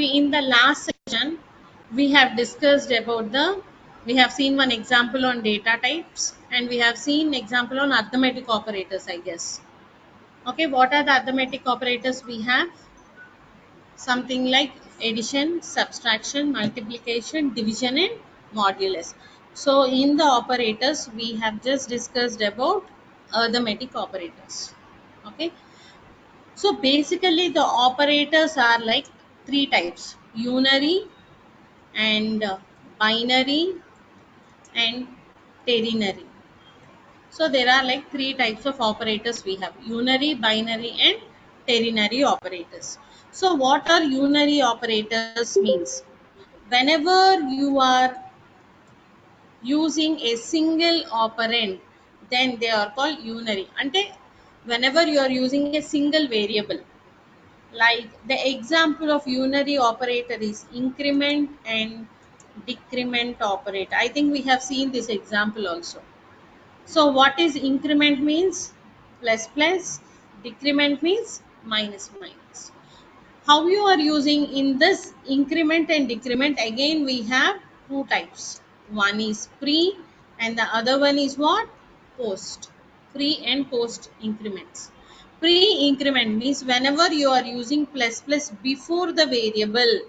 in the last session we have discussed about we have seen one example on data types, and we have seen example on arithmetic operators, I guess. Okay, what are the arithmetic operators we have? Something like addition, subtraction, multiplication, division, and modulus. So in the operators we have just discussed about arithmetic operators. Okay, so basically the operators are like three types: unary and binary and ternary. So there are like three types of operators we have: unary, binary, and ternary operators. So what are unary operators means? Whenever you are using a single operand, then they are called unary. Ante whenever you are using a single variable, like the example of unary operator is increment and decrement operator. I think we have seen this example also. So what is increment means? Plus plus. Decrement means minus minus. How you are using in this increment and decrement? Again we have two types. One is pre and the other one is what? Post. Pre and post increments. Pre increment means whenever you are using plus plus before the variable,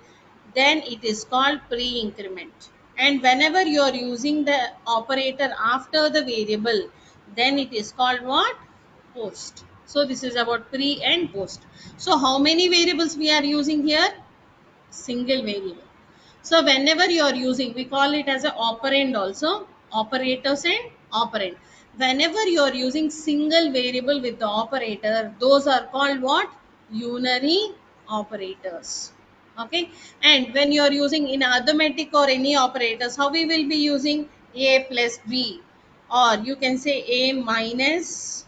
then it is called pre increment. And whenever you are using the operator after the variable, then it is called what? Post. So this is about pre and post. So how many variables we are using here? Single variable. So whenever you are using, we call it as an operand also, operators and operand. Whenever you are using single variable with the operator, those are called what? Unary operators. Okay. And when you are using in arithmetic or any operators, how we will be using? A plus B, or you can say A minus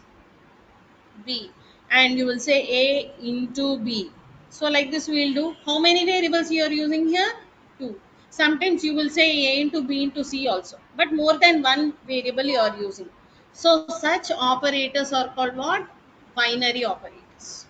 B, and you will say A into B. So like this we will do. How many variables you are using here? Two. Sometimes you will say A into B into C also, but more than one variable you are using. So such operators are called what? Binary operators.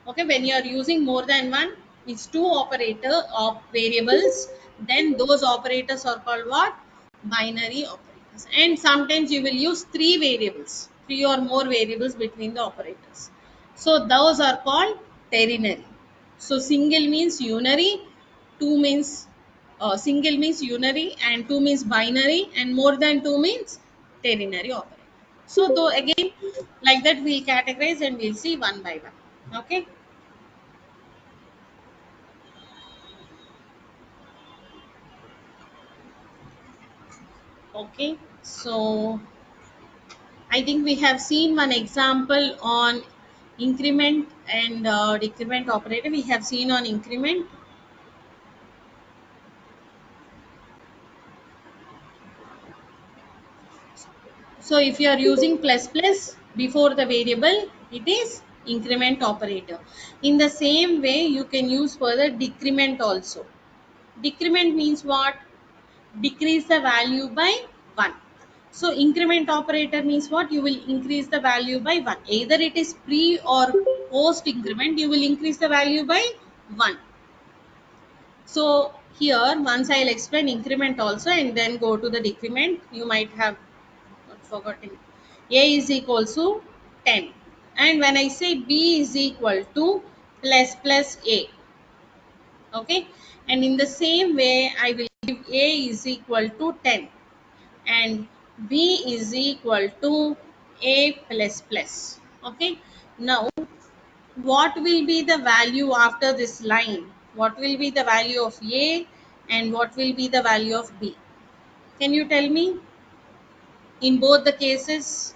Okay, when you are using more than one, it's two operator of variables, then those operators are called what? Binary operators. And sometimes you will use three variables, three or more variables between the operators. So those are called ternary. So single means unary, two means single means unary, and two means binary, and more than two means ternary operator. So though again like that we'll categorize and we'll see one by one. Okay. Okay, so I think we have seen one example on increment and decrement operator. We have seen on increment. So if you are using plus plus before the variable, it is increment operator. In the same way, you can use further decrement also. Decrement means what? Decrease the value by 1. So increment operator means what? You will increase the value by 1. Either it is pre or post increment, you will increase the value by 1. So here once I'll explain increment also and then go to the decrement. You might have not forgotten. A is equal to 10. And when I say B is equal to plus plus A. Okay. And in the same way, I will give A is equal to 10. And B is equal to A plus plus. Okay. Now, what will be the value after this line? What will be the value of A and what will be the value of B? Can you tell me? In both the cases,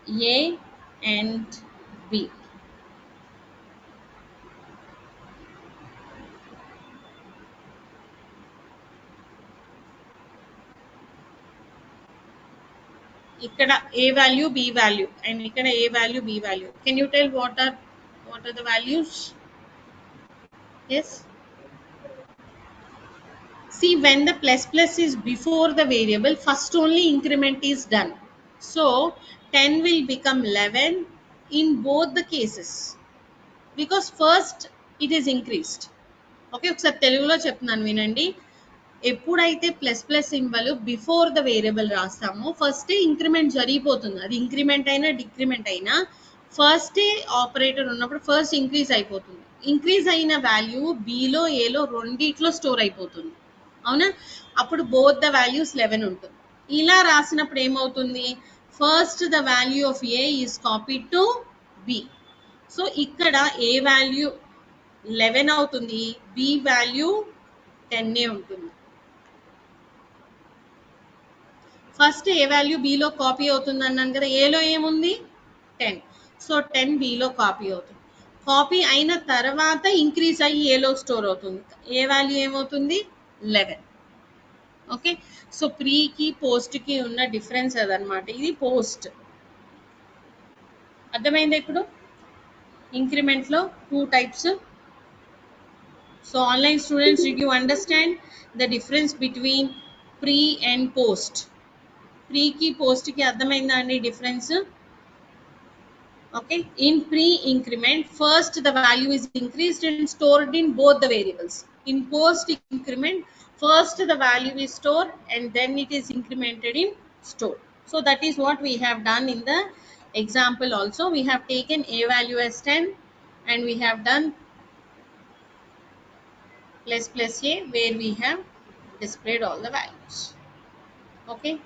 A and B. ఇక్కడ A value, B value, and ఇక్కడ A value, B value. Can you tell what are the values? Yes. See, when the plus plus is before the variable, first only increment is done. So 10 will become 11 in both the cases, because first it is increased. Okay, ఒకసారి తెలుగులో చెప్తున్నాను వినండి. ఎప్పుడైతే plus plus symbol before the variable రాస్తామో first increment జరిగిపోతుంది. అది increment అయినా decrement అయినా ఫస్ట్ ఆపరేటర్ ఉన్నప్పుడు ఫస్ట్ ఇంక్రీజ్ అయిపోతుంది. ఇంక్రీజ్ అయిన వాల్యూ బిలో ఏలో రెండిట్లో స్టోర్ అయిపోతుంది. అవునా? అప్పుడు బోత్ ద వాల్యూస్ 11 ఉంటుంది. ఇలా రాసినప్పుడు ఏమవుతుంది? First the value of A is copied to be. So ఇక్కడ ఏ వాల్యూ 11 అవుతుంది, బి వాల్యూ 10 ఉంటుంది. ఫస్ట్ ఏ వాల్యూ బిలో కాపీ అవుతుంది అన్నాను కదా, ఏలో ఏముంది 10. సో 10 బిలో కాపీ అవుతుంది. కాపీ అయిన తర్వాత ఇంక్రీజ్ అయ్యి ఏలో స్టోర్ అవుతుంది. ఏ వాల్యూ ఏమవుతుంది 11. ఓకే, సో ప్రీకి పోస్ట్కి ఉన్న డిఫరెన్స్ అదనమాట. ఇది పోస్ట్. అర్థమైందా ఇప్పుడు? ఇంక్రిమెంట్లో 2 types. So online students, did you understand the difference between pre and post? ప్రీకి పోస్ట్కి అర్థమైందా అండి difference? Okay, in pre-increment first the value is increased and stored in both the variables. In post increment first the value is stored and then it is incremented in store. So that is what we have done in the example also. We have taken a value as 10 and we have done plus plus a where we have displayed all the values. Okay,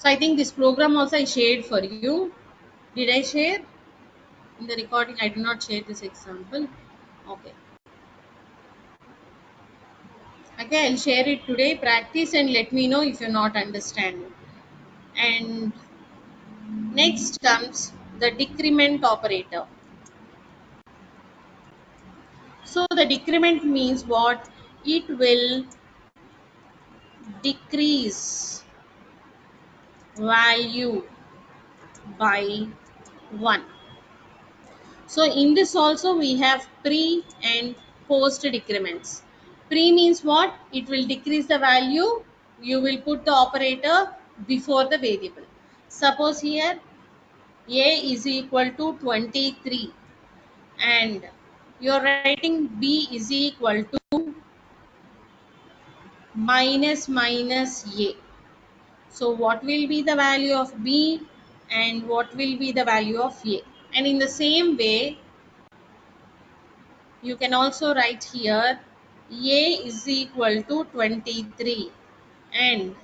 so I think this program also I shared for you. Did I share? In the recording I did not share this example. Okay, I'll share it today. Practice and let me know if you're not understanding. And next comes the decrement operator. So the decrement means what? It will decrease value by 1. So in this also we have pre and post decrements. Pre means what? It will decrease the value. You will put the operator before the variable. Suppose here a is equal to 23 and you are writing b is equal to minus minus a. So what will be the value of b and what will be the value of a? And in the same way you can also write here a is equal to 23 and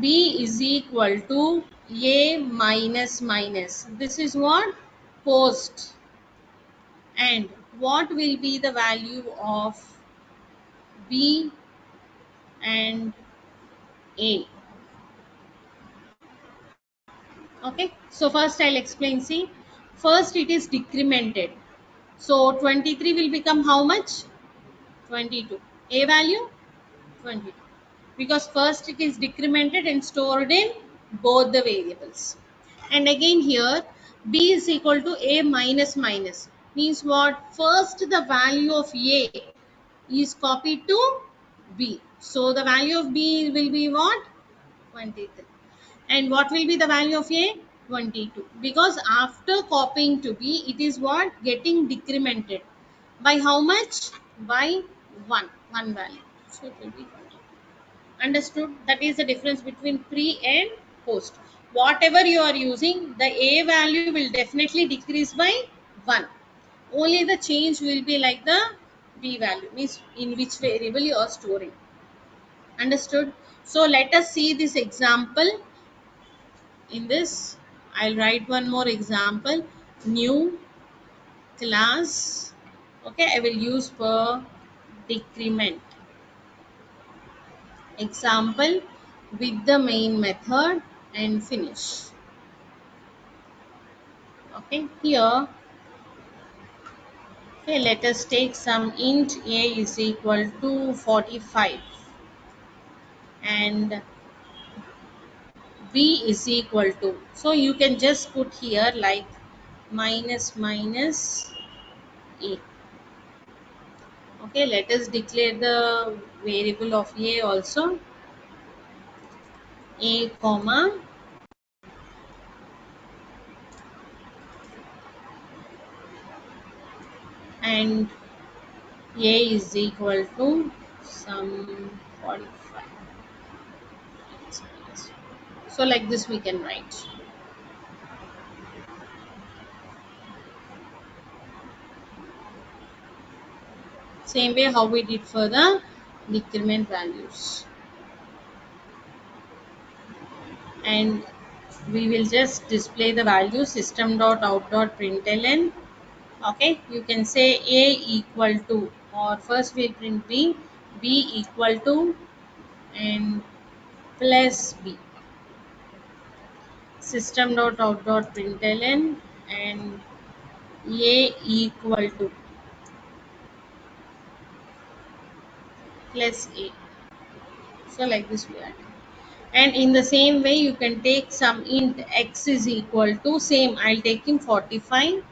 b is equal to a minus minus. This is what? Post. And what will be the value of b and a? Okay, so first I'll explain. See, first it is decremented. So 23 will become how much? 22. A value 22, because first it is decremented and stored in both the variables. And again here b is equal to a minus minus means what? First the value of a is copied to b. So the value of b will be what? 23. And what will be the value of a? 22. Because after copying to b, it is what? Getting decremented. By how much? By 1. One value. So it will be 20. Understood? That is the difference between pre and post. Whatever you are using, the a value will definitely decrease by 1. Only the change will be like the b value, means in which variable you are storing. Understood? So let us see this example. In this I'll write one more example. New class. Okay, I will use for decrement. Example with the main method and finish. Okay, here, okay, let us take some int a is equal to 45 and b is equal to, so you can just put here like minus minus a. Okay, let us declare the variable of a also, a comma and A is equal to some 45. So like this we can write. Same way how we did for the decrement values. And we will just display the value system dot out dot println. Okay, you can say A equal to, or first we'll print B equal to, and plus B. System dot out dot println and A equal to plus A. So like this we are. And in the same way you can take some int x is equal to, same I'll take in 45,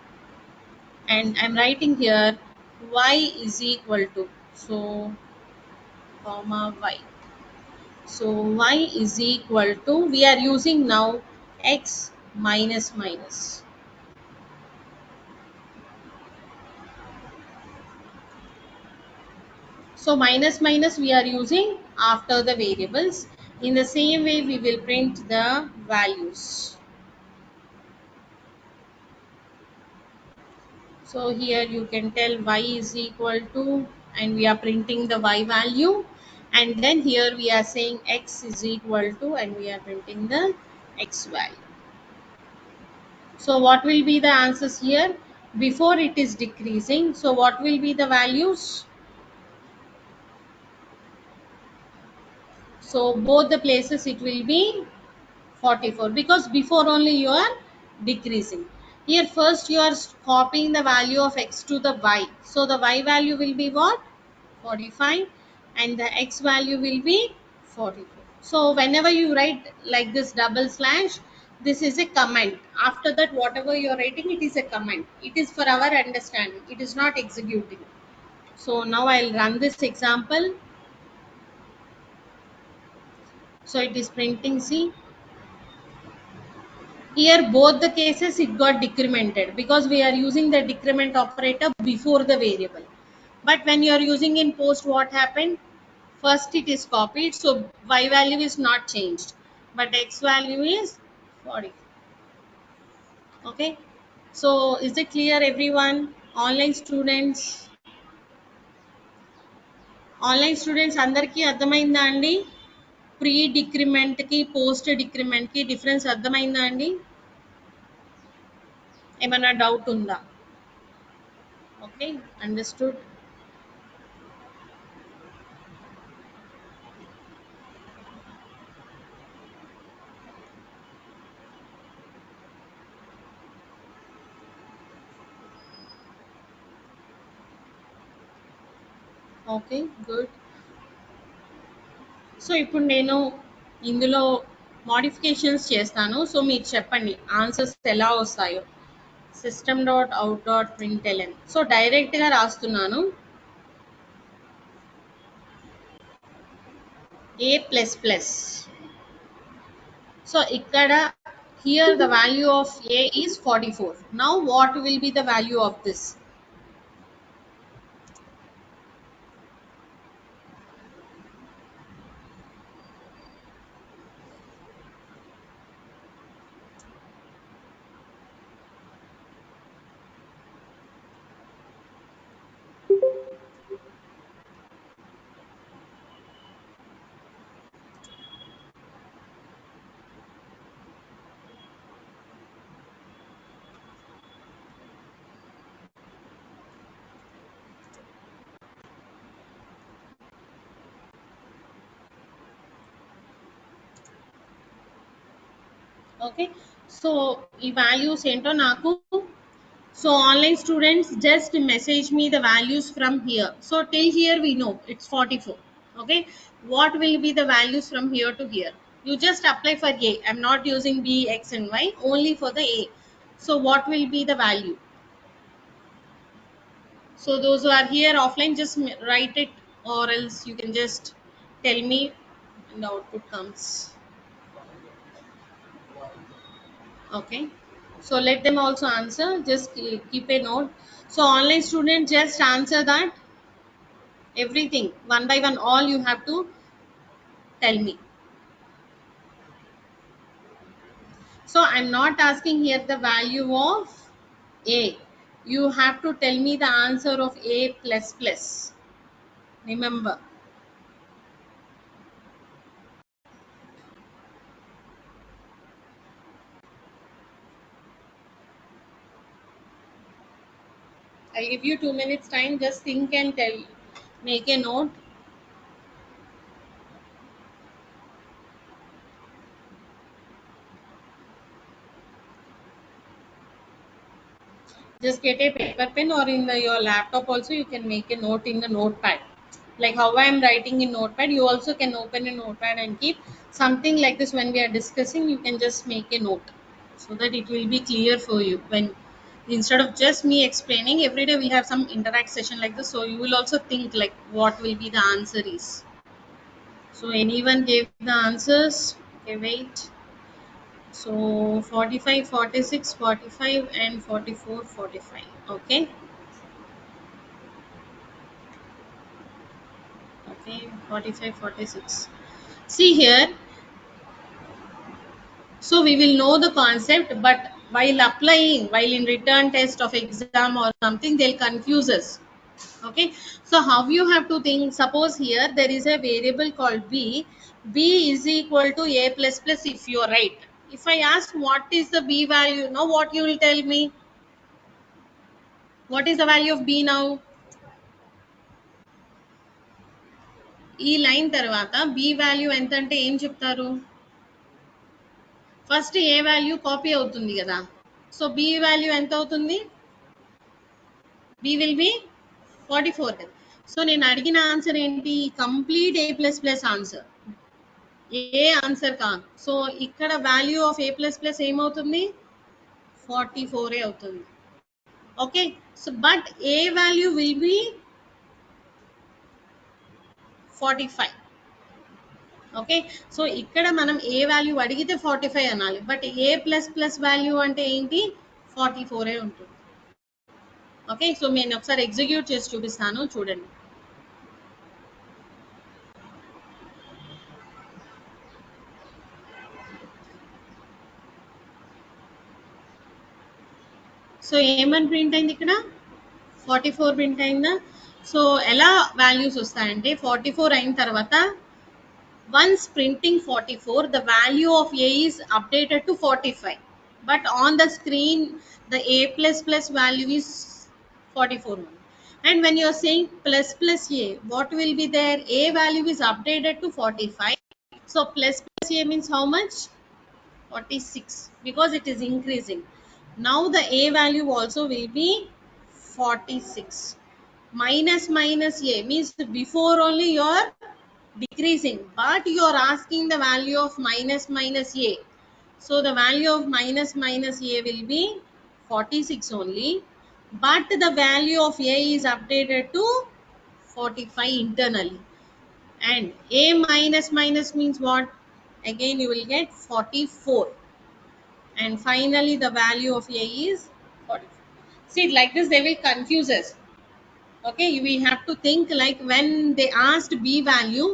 and I'm writing here y is equal to, so comma y. So y is equal to, we are using now x minus minus. So minus minus we are using after the variables. In the same way we will print the values. So here you can tell y is equal to, and we are printing the y value, and then here we are saying x is equal to, and we are printing the x value. So what will be the answers here? Before it is decreasing, so what will be the values? So both the places it will be 44, because before only you are decreasing. Here first you are copying the value of x to the y. So the y value will be what? 45, and the x value will be 44. So whenever you write like this double slash, this is a comment. After that, whatever you are writing, it is a comment. It is for our understanding. It is not executing. So now I'll run this example. So it is printing C. Here both the cases it got decremented because we are using the decrement operator before the variable. But when you are using in post, what happened? First it is copied, so y value is not changed, but x value is 40. Okay. So is it clear everyone? Online students అందరికీ అర్థమైందా అండి? Pre decrement కి post decrement కి difference అర్థమైందా అండి? ఏమైనా doubt ఉందా? Okay, understood. Okay, good. So ఇప్పుడు నేను ఇందులో మోడిఫికేషన్స్ చేస్తాను. సో మీరు చెప్పండి ఆన్సర్స్ ఎలా వస్తాయో. System dot out dot println. So డైరెక్ట్గా రాస్తున్నాను ఏ ప్లస్ ప్లస్. సో ఇక్కడ here the value of a is 44. Now what will be the value of this? Okay, so ఈ values ఏంటో నాకు, so online students just message me the values from here. So till here we know it's 44. Okay, what will be the values from here to here? You just apply for a. I'm not using b, x and y, only for the a. So what will be the value? So those who are here offline, just write it, or else you can just tell me and the output comes. Okay. So let them also answer. Just keep a note. So online student, just answer that. everything one by one, all you have to tell me. So I'm not asking here the value of a, you have to tell me the answer of a plus plus, remember. I'll give you 2 minutes time, just think and tell, make a note. Just get a paper pen, or in your laptop also you can make a note in the notepad. Like how I am writing in notepad, you also can open a notepad and keep something like this. When we are discussing, you can just make a note so that it will be clear for you. When instead of just me explaining every day, we have some interact session like this, so you will also think like what will be the answer is. So anyone gave the answers? Okay, wait. So 45, 46, 45 and 44, 45. Okay. Okay, 45, 46. See here, so we will know the concept, but while applying, while in return test of exam or something, they'll confuse us. Okay, so how you have to think, suppose here there is a variable called b is equal to a plus plus, if you are right. If I ask what is the b value, now what you will tell me? What is the value of b now? ఈ line తర్వాత b value ఎంత అంటే ఏం చెప్తారు? First ఏ value copy అవుతుంది కదా, so b value ఎంత అవుతుంది? b విల్ బి 44 కదా. సో నేను అడిగిన ఆన్సర్ ఏంటి? కంప్లీట్ ఏ ప్లస్ ప్లస్ ఆన్సర్, ఏ ఆన్సర్ కాదు. సో ఇక్కడ value of A plus plus ఏమవుతుంది? 44 అవుతుంది. Okay, so but A value will be 45. Okay, so ఇక్కడ మనం ఏ వాల్యూ అడిగితే 45 అనాలి, but A plus plus value అంటే ఏంటి? 44 ఉంటుంది. ఓకే, సో నేను ఒకసారి ఎగ్జిక్యూట్ చేసి చూపిస్తాను, చూడండి. సో ఏమని ప్రింట్ అయింది ఇక్కడ? 44 ప్రింట్ అయిందా? సో ఎలా వాల్యూస్ వస్తాయంటే 44 అయిన తర్వాత once printing 44, the value of a is updated to 45, but on the screen the a plus plus value is 44 only. And when you are saying plus plus a, what will be there? A value is updated to 45, so plus plus a means how much? 46, because it is increasing. Now the a value also will be 46. Minus minus a means before only you are decreasing, but you are asking the value of minus minus a. So the value of minus minus a will be 46 only, but the value of a is updated to 45 internally. And a minus minus means what? Again you will get 44, and finally the value of a is 44. See, like this they will confuse us. Okay, we have to think like when they asked b value,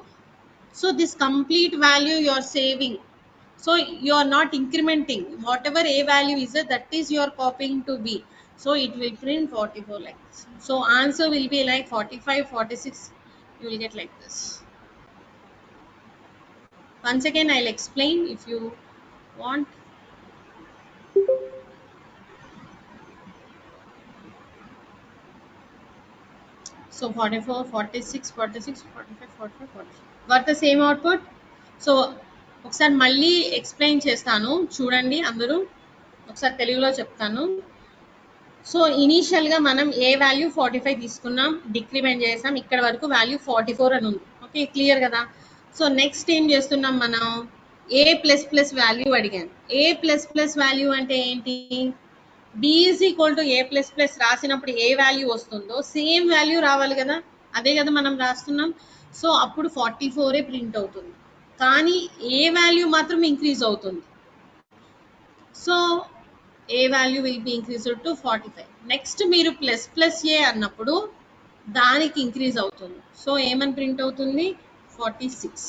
so this complete value you are saving, so you are not incrementing. Whatever a value is, that is you are copying to b, so it will print 44 like this. So answer will be like 45, 46, you will get like this. Once again I'll explain if you want. So 44, 46, 46, 45, 45, 46. Got the same output? So ఒకసారి మళ్ళీ explain చేస్తాను, చూడండి అందరూ. ఒకసారి తెలుగులో చెప్తాను. So ఇనీషియల్గా మనం ఏ వాల్యూ 45 తీసుకున్నాం, డిక్రిమెంట్ చేసాం, ఇక్కడ వరకు వాల్యూ 44 అని ఉంది. ఓకే, క్లియర్ కదా. సో నెక్స్ట్ ఏం చేస్తున్నాం మనం? ఏ ప్లస్ ప్లస్ వాల్యూ అడిగాను. ఏ ప్లస్ ప్లస్ వాల్యూ అంటే ఏంటి? b is equal to A plus plus రాసినప్పుడు ఏ వాల్యూ వస్తుందో సేమ్ వాల్యూ రావాలి కదా, అదే కదా మనం రాస్తున్నాం. సో అప్పుడు 44 ప్రింట్ అవుతుంది, కానీ ఏ వాల్యూ మాత్రం ఇంక్రీజ్ అవుతుంది. So A value will be increase to 45. Next మీరు ప్లస్ ప్లస్ ఏ అన్నప్పుడు దానికి ఇంక్రీజ్ అవుతుంది. సో ఏమని ప్రింట్ అవుతుంది? 46.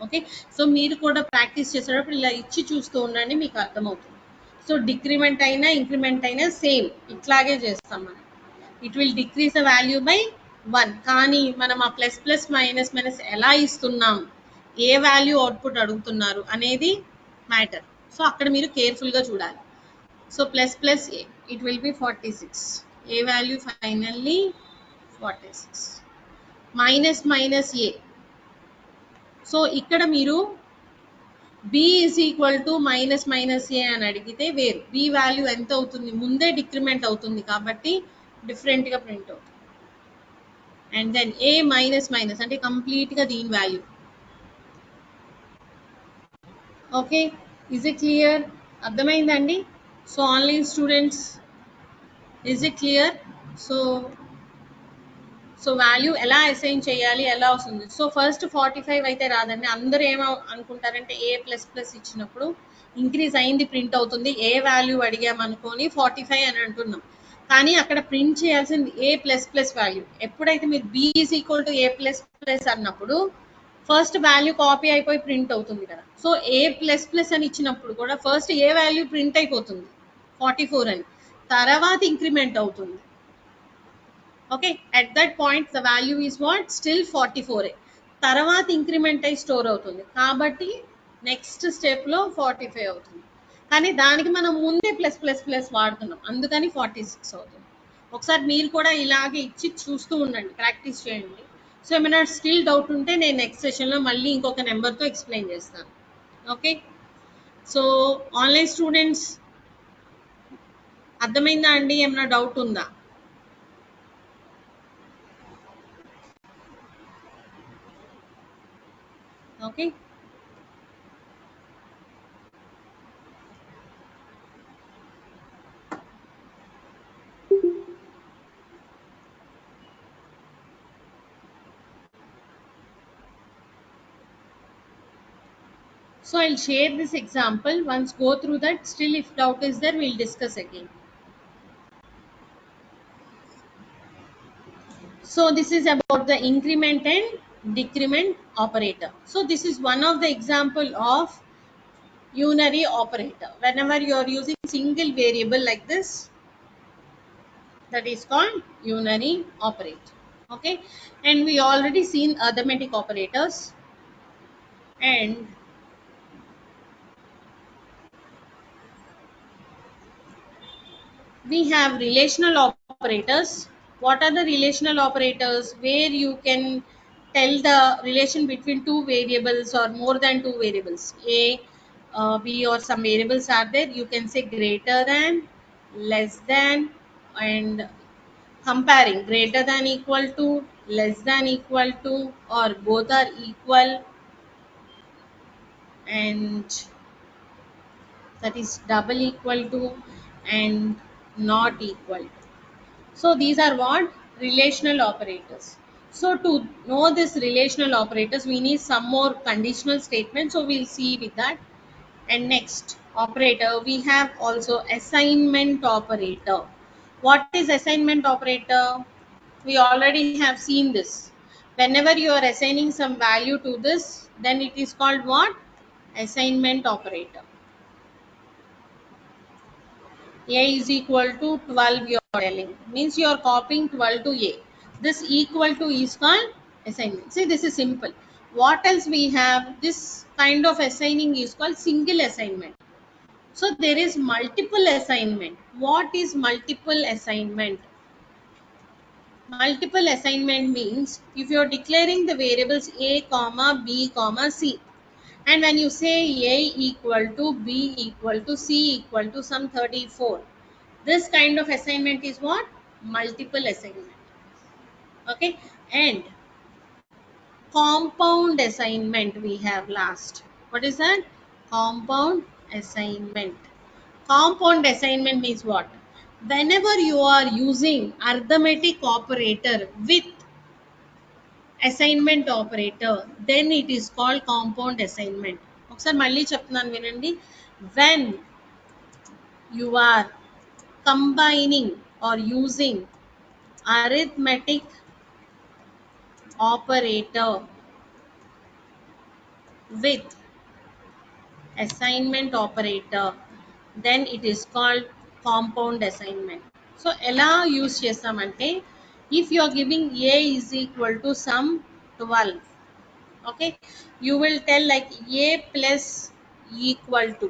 ఓకే, సో మీరు కూడా ప్రాక్టీస్ చేసేటప్పుడు ఇలా ఇచ్చి చూస్తూ ఉండండి, మీకు అర్థమవుతుంది. సో డిక్రిమెంట్ అయినా ఇంక్రిమెంట్ అయినా సేమ్ ఇట్లాగే చేస్తాం మనం. It will decrease the value by 1. కానీ మనం ఆ ప్లస్ ప్లస్ మైనస్ మైనస్ ఎలా ఇస్తున్నాం, ఏ వాల్యూ అవుట్పుట్ అడుగుతున్నారు అనేది మ్యాటర్. సో అక్కడ మీరు కేర్ఫుల్గా చూడాలి. So plus plus A, it will be 46. A value finally 46. Minus minus A. So ఇక్కడ మీరు b is equal to minus minus A అని అడిగితే వేరు. b వాల్యూ ఎంత అవుతుంది, ముందే డిక్రిమెంట్ అవుతుంది కాబట్టి డిఫరెంట్గా ప్రింట్ అవుతుంది. And then A minus minus అంటే కంప్లీట్గా దీని value. Okay, is it clear? అర్థమైందండి? So online students, is it clear? So so value ఎలా అసైన్ చేయాలి, ఎలా వస్తుంది? సో ఫస్ట్ 45 అయితే రాదండి. అందరూ ఏమో అనుకుంటారంటే ఏ ప్లస్ ప్లస్ ఇచ్చినప్పుడు ఇంక్రీజ్ అయింది ప్రింట్ అవుతుంది, ఏ వాల్యూ అడిగామనుకొని 45 అని అంటున్నాం. కానీ అక్కడ ప్రింట్ చేయాల్సింది ఏ ప్లస్ ప్లస్ వాల్యూ. ఎప్పుడైతే మీరు B is equal to A plus plus అన్నప్పుడు ఫస్ట్ వాల్యూ కాపీ అయిపోయి ప్రింట్ అవుతుంది కదా. సో ఏ ప్లస్ ప్లస్ అని ఇచ్చినప్పుడు కూడా ఫస్ట్ ఏ వాల్యూ ప్రింట్ అయిపోతుంది 44 అని, తర్వాత ఇంక్రిమెంట్ అవుతుంది. Okay, at that point the value is what, still 44. తర్వాత ఇంక్రిమెంట్ అయి స్టోర్ అవుతుంది కాబట్టి నెక్స్ట్ స్టెప్ లో 45 అవుతుంది. కానీ దానికి మనం ముందే ప్లస్ ప్లస్ ప్లస్ వాడుతున్నాం, అందుకని 46 అవుతుంది. ఒకసారి మీరు కూడా ఇలాగే ఇచ్చి చూస్తూ ఉండండి, ప్రాక్టీస్ చేయండి. సో ఏమైనా స్టిల్ డౌట్ ఉంటే నేను నెక్స్ట్ సెషన్లో మళ్ళీ ఇంకొక నెంబర్తో ఎక్స్ప్లెయిన్ చేస్తాను. ఓకే, సో ఆన్లైన్ స్టూడెంట్స్ అర్థమైందా అండి? ఏమైనా డౌట్ ఉందా? Okay, so I'll share this example. Once go through that, still if doubt is there, we'll discuss again. So this is about the increment and decrement operator. So this is one of the example of unary operator. Whenever you are using single variable like this, that is called unary operator. Okay, and we already seen arithmetic operators, and we have relational operators. What are the relational operators? Where you can tell the relation between two variables or more than two variables, a, b, or some variables are there. You can say greater than, less than, and comparing greater than equal to, less than equal to, or both are equal, and that is double equal to, and not equal to. So these are what? Relational operators. So to know this relational operators, we need some more conditional statements. So we'll see with that. And next operator, we have also assignment operator. What is assignment operator? We already have seen this. Whenever you are assigning some value to this, then it is called what? Assignment operator. A is equal to 12, you are telling, means you are copying 12 to A. This equal to is called assignment. See, this is simple. What else we have? This kind of assigning is called single assignment. So there is multiple assignment. What is multiple assignment? Multiple assignment means if you are declaring the variables a comma b comma c, and when you say a equal to b equal to c equal to some 34, this kind of assignment is what? Multiple assignment. Okay, and compound assignment we have last. What is that? Compound assignment. Compound assignment means what? Whenever you are using arithmetic operator with assignment operator, then it is called compound assignment. ఒకసారి మళ్ళీ చెప్తున్నాను వినండి. When you are combining or using arithmetic operator with assignment operator, then it is called compound assignment. So ఎలా use చేస్తామంటే, if you are giving a is equal to sum 12, okay, you will tell like a plus equal to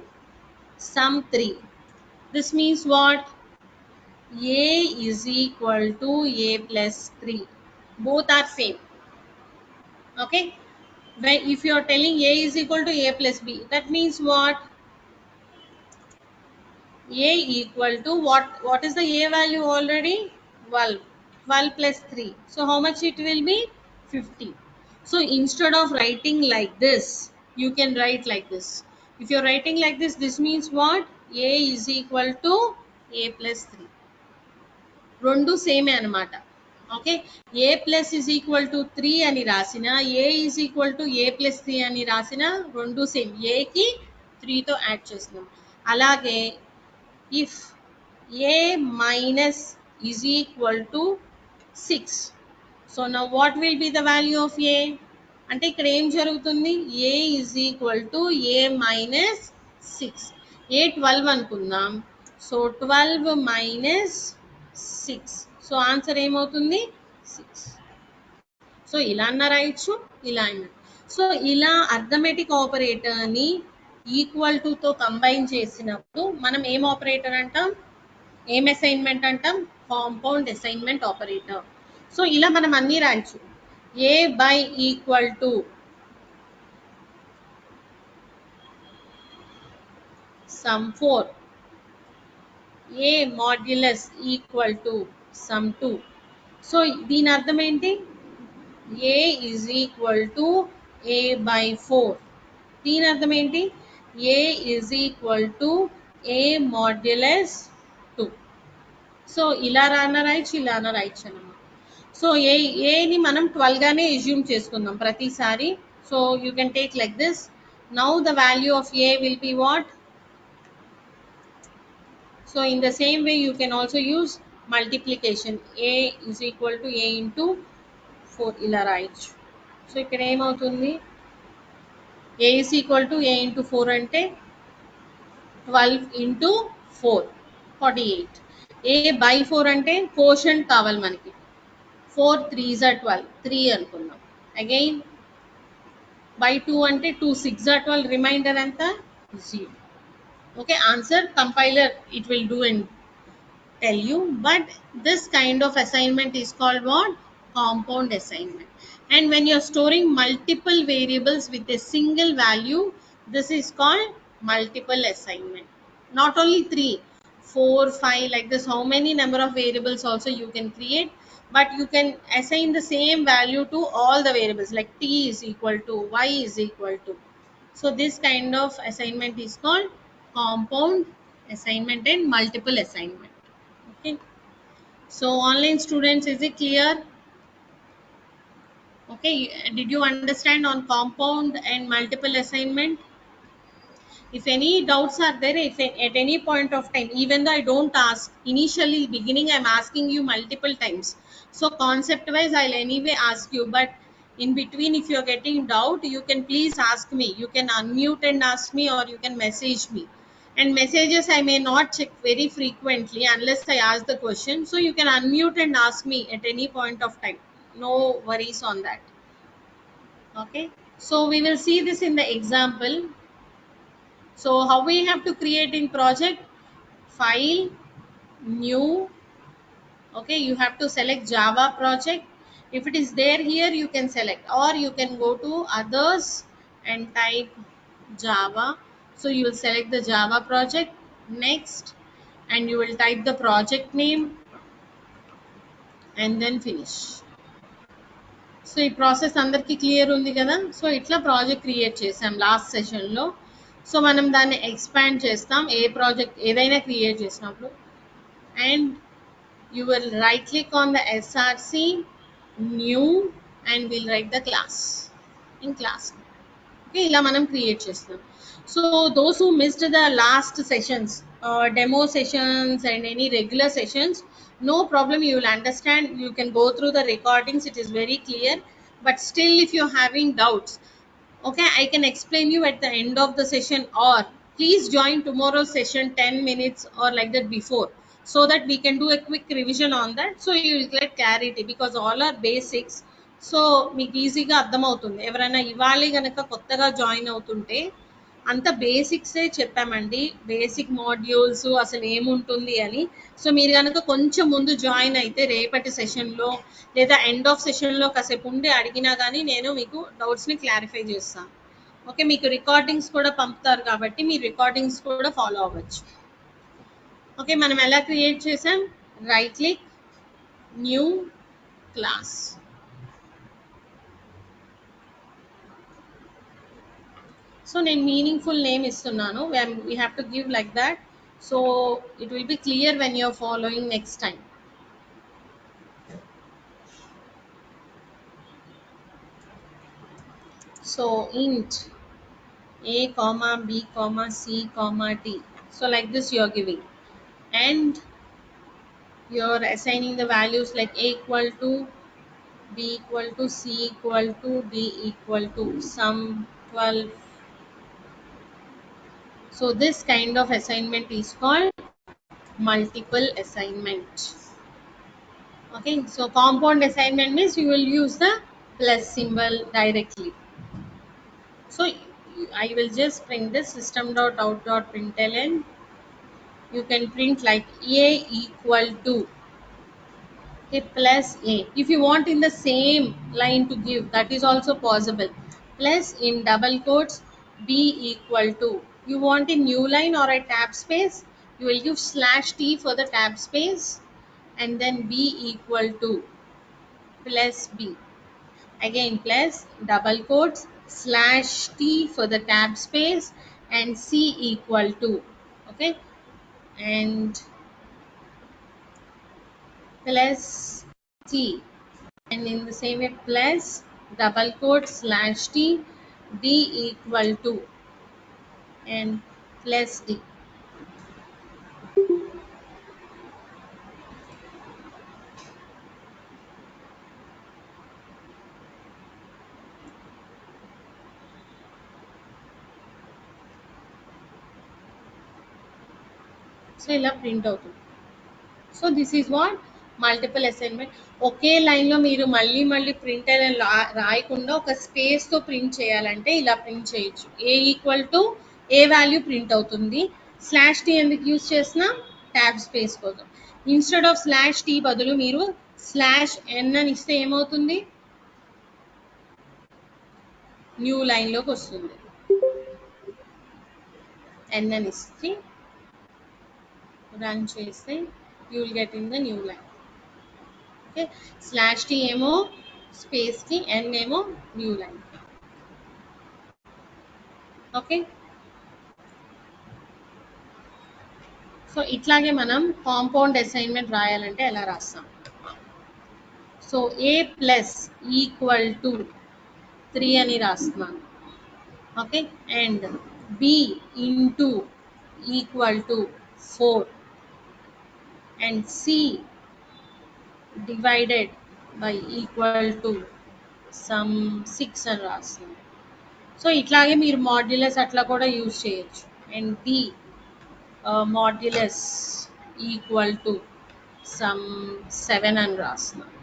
sum 3. This means what? A is equal to a plus 3, both are same. Okay, when if you are telling a is equal to a plus b, that means what? A equal to what is the a value already? 12. 12 plus 3, so how much it will be? 50. So instead of writing like this, you can write like this. If you're writing like this means what? A is equal to a plus 3, రెండు సేమే అనమాట. Okay, A plus is equal to 3 అని రాసిన, A is equal to A plus 3 అని రాసిన, రెండు same. ఏకి 3తో add చేస్తున్నాం. అలాగే if a minus is equal to 6, so now what will be the value of a? అంటే ఇక్కడ ఏం జరుగుతుంది? a is equal to a minus 6. a 12 అనుకుందాం. సో 12 minus 6, సో ఆన్సర్ ఏమవుతుంది? 6. సో ఇలా అన్న రాయొచ్చు, ఇలా అన్న. సో ఇలా అర్థమెటిక్ ఆపరేటర్ని ఈక్వల్ టుతో కంబైన్ చేసినప్పుడు మనం ఏం ఆపరేటర్ అంటాం? ఏం అసైన్మెంట్ అంటాం? Compound assignment operator. సో ఇలా మనం అన్నీ రాయొచ్చు. A by equal to some 4, A modulus equal to some 2. సో దీని అర్థం ఏంటి? A is equal to A by 4. దీని అర్థం ఏంటి? A is equal to A modulus 2. So ఇలా రాయొచ్చు, ఇలా రాయొచ్చు అన్నమాట. సో ఏని మనం 12 గానే అజ్యూమ్ చేసుకుందాం ప్రతిసారి. So you can take like this. Now the value of A will be what? So in the same way you can also use multiplication. A is equal to A into 4 ఇలా రాయొచ్చు. So ఇక్కడ ఏమవుతుంది? A is equal to A into 4 అంటే 12 into 4 48. A by 4 అంటే quotient కావాలి మనకి. 4 3s are 12, 3 అనుకుందాం. Again by 2 అంటే 2 6s are 12, రిమైండర్ ఎంత? 0. Okay, answer compiler it will do and tell you, but this kind of assignment is called what? Compound assignment. And when you're storing multiple variables with a single value, this is called multiple assignment. Not only 3, 4, 5 like this, how many number of variables also you can create, but you can assign the same value to all the variables, like t is equal to, y is equal to. So this kind of assignment is called compound assignment and multiple assignment. Okay, so online students, is it clear? Okay, did you understand on compound and multiple assignment? If any doubts are there, if at any point of time, even though I don't ask initially, beginning I'm asking you multiple times, so concept wise I'll anyway ask you, but in between if you're getting doubt, you can please ask me. You can unmute and ask me, or you can message me. And messages I may not check very frequently unless I ask the question, so you can unmute and ask me at any point of time. No worries on that. Okay, so we will see this in the example. So how we have to create in project? File, new. Okay, you have to select Java project. If it is there here, you can select, or you can go to others and type Java. So you will select the Java project. Next, and you will type the project name and then finish. So ఈ process అందరికీ clear ఉంది కదా? So ఇట్లా project create చేసాం last సెషన్లో. So మనం దాన్ని expand చేస్తాం ఏ ప్రాజెక్ట్ ఏదైనా క్రియేట్ చేసినప్పుడు. And you will write click on the SRC new and will write the class in class. Okay, ఇలా మనం క్రియేట్ చేస్తాం. So those who missed the last sessions, demo sessions and any regular sessions, no problem, you will understand. You can go through the recordings, it is very clear. but still if you're having doubts, okay, I can explain you at the end of the session, or please join tomorrow's session 10 minutes or like that before, so that we can do a quick revision on that, so you will get clarity because all are basics. So మీకు ఈజీగా అర్థమవుతుంది. ఎవరైనా ఇవాళ కనుక కొత్తగా join అవుతుంటే అంత బేసిక్సే చెప్పామండి, బేసిక్ మాడ్యూల్స్ అసలు ఏముంటుంది అని. సో మీరు కనుక కొంచెం ముందు జాయిన్ అయితే రేపటి సెషన్లో లేదా ఎండ్ ఆఫ్ సెషన్లో కాసేపు ఉండి అడిగినా కానీ నేను మీకు డౌట్స్ని క్లారిఫై చేస్తాను. ఓకే, మీకు రికార్డింగ్స్ కూడా పంపుతారు కాబట్టి మీరు రికార్డింగ్స్ కూడా ఫాలో అవ్వచ్చు. ఓకే, మనం ఎలా క్రియేట్ చేసాం, right click, new class. So నేను మీనింగ్ఫుల్ నేమ్ ఇస్తున్నాను, we have to give like that, so it will be clear when you're following next time. So int a comma b comma c comma t, so like this you are giving, and you're assigning the values like a equal to b equal to c equal to d equal to sum 12. So this kind of assignment is called multiple assignment. Okay, so compound assignment means you will use the plus symbol directly. So I will just print this system.out.println. You can print like a equal to, okay, plus a. If you want in the same line to give, that is also possible. Plus in double quotes b equal to. You want a new line or a tab space, you will give slash t for the tab space, and then b equal to plus b. Again plus double quotes slash t for the tab space and c equal to, okay, and plus t, and in the same way plus double quote slash t, d equal to, and plus d. So ఇలా print అవుతుంది. So this is what multiple assignment. ఒకే లైన్లో మీరు మళ్ళీ మళ్ళీ print అయిన రాయకుండా ఒక స్పేస్తో ప్రింట్ చేయాలంటే ఇలా ప్రింట్ చేయొచ్చు. A equal to A value print అవుతుంది. స్లాష్ టీ ఎందుకు యూజ్ చేసినా, ట్యాబ్ స్పేస్ కోసం. ఇన్స్టెడ్ ఆఫ్ స్లాష్ టీ బదులు మీరు స్లాష్ ఎన్ అని ఇస్తే ఏమవుతుంది, న్యూ లైన్లోకి వస్తుంది. ఎన్ అని ఇస్తే రన్ చేస్తే you will get in the new line. Okay, slash T ఏమో స్పేస్కి, ఎన్ ఏమో న్యూ లైన్. ఓకే, సో ఇట్లాగే మనం కాంపౌండ్ అసైన్మెంట్ రాయాలంటే ఎలా రాస్తాం. So A plus equal to 3 అని రాస్తున్నాను. Okay, and B into equal to 4 and C divided by equal to some 6 అని రాస్తున్నాను. సో ఇట్లాగే మీరు మాడ్యులస్ అట్లా కూడా యూజ్ చేయొచ్చు. And D modulus equal to some 7 అని రాస్తున్నాను.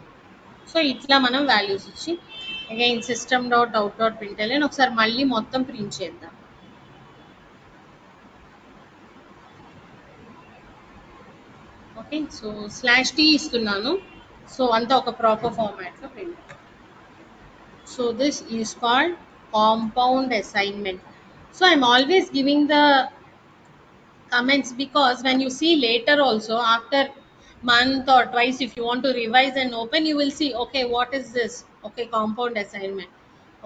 సో ఇట్లా మనం వాల్యూస్ ఇచ్చి అగైన్ system.out.println ఒకసారి మళ్ళీ మొత్తం ప్రింట్ చేద్దాం. ఓకే, సో స్లాష్ టీ ఇస్తున్నాను. సో అంతా ఒక ప్రాపర్ ఫార్మాట్లో print. So this is called compound assignment. So I'm always giving the comments because when you see later also after month or twice if you want to revise and open, you will see okay what is this, okay compound assignment,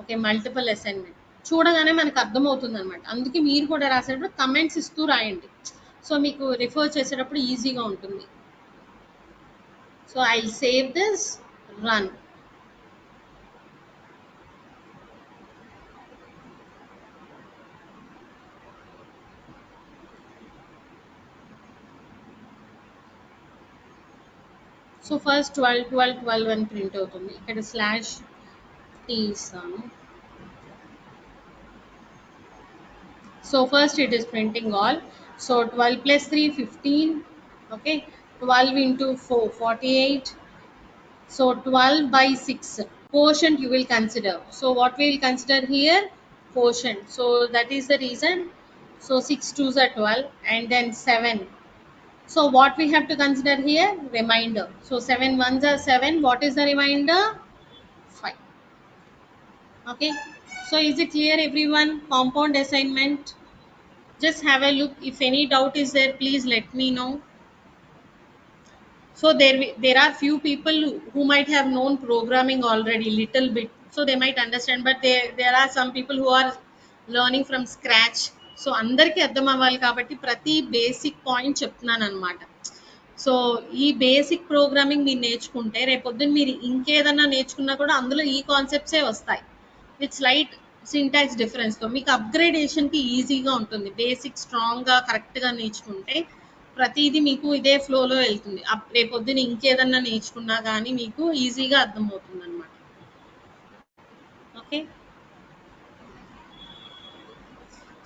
okay multiple assignment చూడగానే మనకు అర్థమవుతుంది అనమాట. అందుకే మీరు కూడా రాసేటప్పుడు comments ఇస్తూ రాయండి, సో మీకు రిఫర్ చేసేటప్పుడు ఈజీగా ఉంటుంది. So I save this, run. So first 12 12 12 అని ప్రింట్ అవుతుంది. ఇక్కడ స్లాష్ T ఇస్తాను. So first it is printing all. So 12 plus 3 15. Okay, 12 into 4 48. So 12 by 6 quotient you will consider. So what we will consider here? Quotient. So that is the reason. So 6 twos are 12 and then 7. So what we have to consider here? Remainder. So 7 ones are 7. What is the remainder? 5. Okay. So is it clear everyone? Compound assignment. Just have a look. If any doubt is there, please let me know. So there are few people who might have known programming already little bit, so they might understand, but there are some people who are learning from scratch. So అందరికీ అర్థం అవ్వాలి కాబట్టి ప్రతి basic point చెప్తున్నాను అనమాట. So ఈ basic programming మీరు నేర్చుకుంటే రేపొద్దున మీరు ఇంకేదన్నా నేర్చుకున్నా కూడా అందులో ఈ కాన్సెప్ట్సే వస్తాయి విత్ స్లైట్ సింటాక్స్ డిఫరెన్స్తో మీకు అప్గ్రేడేషన్కి ఈజీగా ఉంటుంది. బేసిక్ స్ట్రాంగ్గా కరెక్ట్గా నేర్చుకుంటే ప్రతిదీ మీకు ఇదే ఫ్లోలో వెళ్తుంది. రేపొద్దున ఇంకేదన్నా నేర్చుకున్నా కానీ మీకు ఈజీగా అర్థమవుతుంది అనమాట. Okay,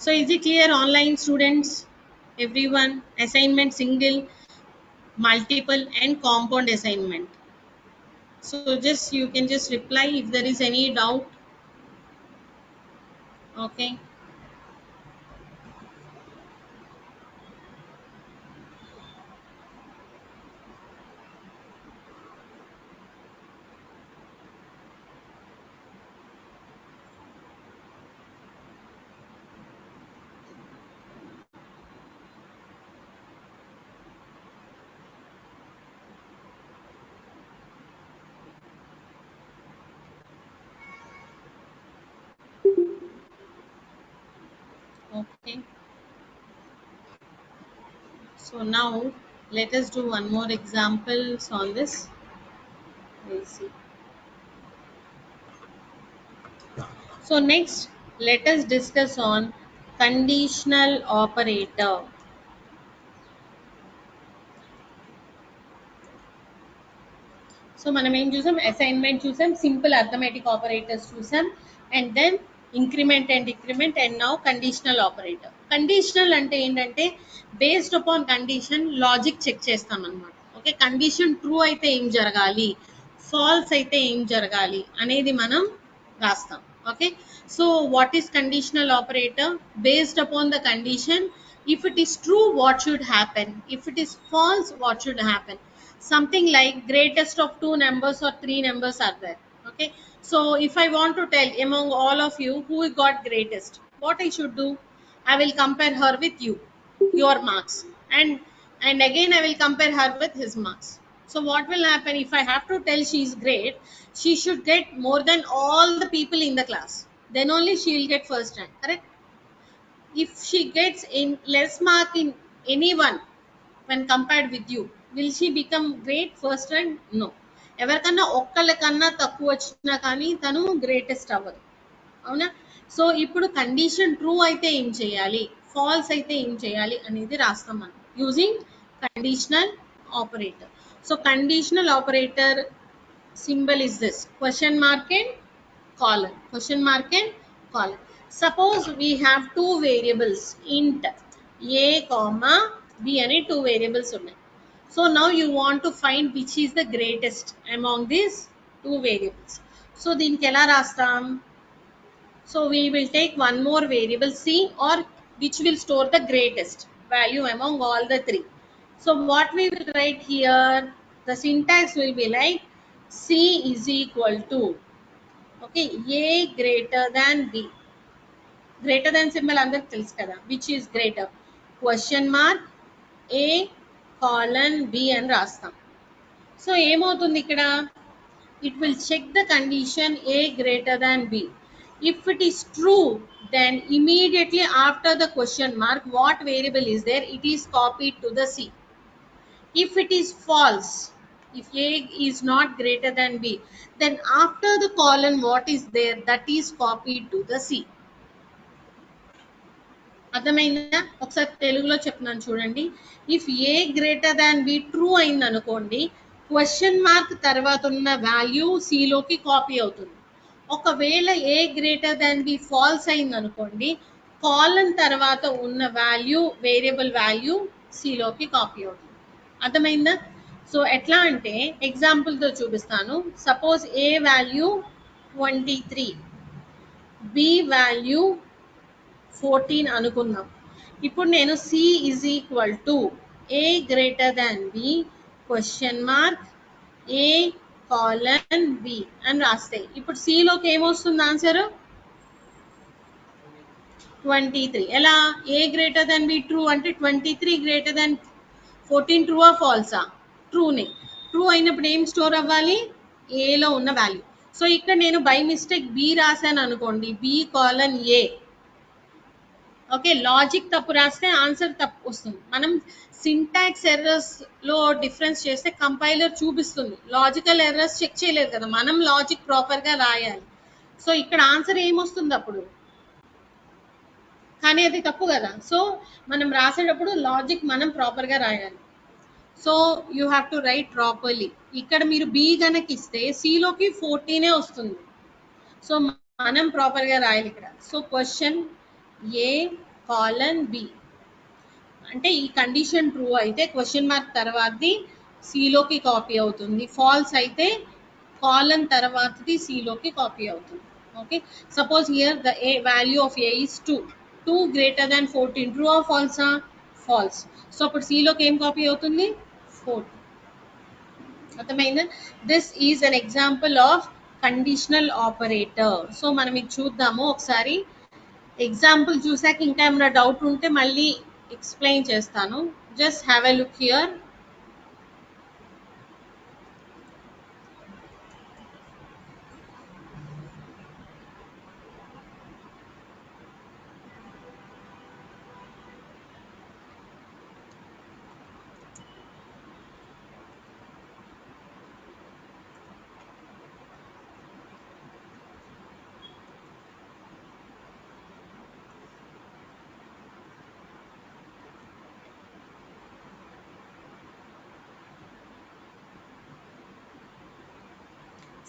so is it clear online students everyone? Assignment single, multiple and compound assignment. So just you can just reply if there is any doubt. Okay, okay. So now let us do one more examples on this. We'll see. So next, let us discuss on conditional operator. So మనం ఏం చూసాం? Assignment చూసాం, simple arithmetic operators చూసాం, and then increment and decrement, and now conditional operator. Conditional అంటే ఏంటంటే based upon condition logic check చేస్తాం అనమాట. Okay, condition true అయితే ఏం జరగాలి, ఫాల్స్ అయితే ఏం జరగాలి అనేది మనం రాస్తాం. Okay, so what is conditional operator? Based upon the condition, if it is true what should happen, if it is false what should happen. Something like greatest of two numbers or three numbers are there. Okay, so if I want to tell among all of you who got greatest, what I should do? I will compare her with you, your marks, and again I will compare her with his marks. So what will happen? If I have to tell she is great, she should get more than all the people in the class, then only she will get first rank, correct? If she gets in less mark in anyone when compared with you, will she become great first rank? No. ఎవరికన్నా ఒక్కళ్ళకన్నా తక్కువ వచ్చినా కానీ తను greatest అవ్వదు, అవునా? So ఇప్పుడు condition true అయితే ఏం చేయాలి, ఫాల్స్ అయితే ఏం చేయాలి అనేది రాస్తాం మనం using conditional operator. So conditional operator symbol is this question mark and colon, question mark and colon. Suppose we have two variables int a comma b and two variables ఉన్నాయి. So now you want to find which is the greatest among these two variables. So దీనికి ఎలా రాస్తాం? So we will take one more variable c, or which will store the greatest value among all the three. So what we will write here, the syntax will be like c is equal to, okay, a greater than b. Greater than symbol అందరికి తెలుసు కదా, which is greater, question mark a colon b అని రాస్తాం. So ఏమవుతుంది ఇక్కడ? it will check the condition a greater than b. If it is true, then immediately after the question mark what variable is there, it is copied to the c. If it is false, if a is not greater than b, then after the colon what is there, that is copied to the c. అర్థమైందా? ఒకసారి తెలుగులో చెప్తున్నాను చూడండి. If A greater than B true అయింది అనుకోండి, question mark తర్వాత ఉన్న value సిలోకి కాపీ అవుతుంది. ఒకవేళ A greater than B false అయింది అనుకోండి, కాలన్ తర్వాత ఉన్న వాల్యూ వేరియబుల్ వాల్యూ సిలోకి కాపీ అవుతుంది. అర్థమైందా? సో ఎట్లా అంటే ఎగ్జాంపుల్తో చూపిస్తాను. Suppose A value 23, B value 14 అనుకుందాం. ఇప్పుడు నేను C is equal to A greater than B question mark A colon B అని రాస్తే ఇప్పుడు సిలోకి ఏమొస్తుంది ఆన్సర్? 23. ఎలా? A greater than B true అంటే 23 గ్రేటర్ దాన్ 14 ట్రూ ఆ ఫాల్సా? ట్రూనే. ట్రూ అయినప్పుడు ఏం స్టోర్ అవ్వాలి? ఏలో ఉన్న వాల్యూ. సో ఇక్కడ నేను బై మిస్టేక్ బి రాశాను అనుకోండి, బి కాలన్ ఏ. ఓకే, లాజిక్ తప్పు రాస్తే ఆన్సర్ తప్పు వస్తుంది. మనం సింటాక్స్ ఎర్రర్స్ లో డిఫరెన్స్ చేస్తే కంపైలర్ చూపిస్తుంది. లాజికల్ ఎర్రర్స్ చెక్ చేయలేదు కదా, మనం లాజిక్ ప్రాపర్ గా రాయాలి. సో ఇక్కడ ఆన్సర్ ఏమొస్తుంది అప్పుడు? కానీ అది తప్పు కదా. సో మనం రాసేటప్పుడు లాజిక్ మనం ప్రాపర్ గా రాయాలి. So you have to right properly. ఇక్కడ మీరు బి గనక ఇస్తే సిలోకి 14 వస్తుంది. సో మనం ప్రాపర్ గా రాయాలి ఇక్కడ. So question A colon B అంటే ఈ కండిషన్ ట్రూ అయితే క్వశ్చన్ మార్క్ తర్వాతది సిలోకి కాపీ అవుతుంది, ఫాల్స్ అయితే కాలన్ తర్వాతది సిలోకి కాపీ అవుతుంది. Okay, suppose here the A value of A is 2, 2 greater than 14 true or ఫాల్సా? ఫాల్స్. సో అప్పుడు సిలోకి ఏం కాపీ అవుతుంది? 14. అర్థమైందా? This is an example of conditional operator. So మనం ఇది చూద్దాము ఒకసారి. ఎగ్జాంపుల్ చూసాక ఇంకా ఏమైనా డౌట్ ఉంటే మళ్ళీ ఎక్స్ప్లెయిన్ చేస్తాను. Just have a look here.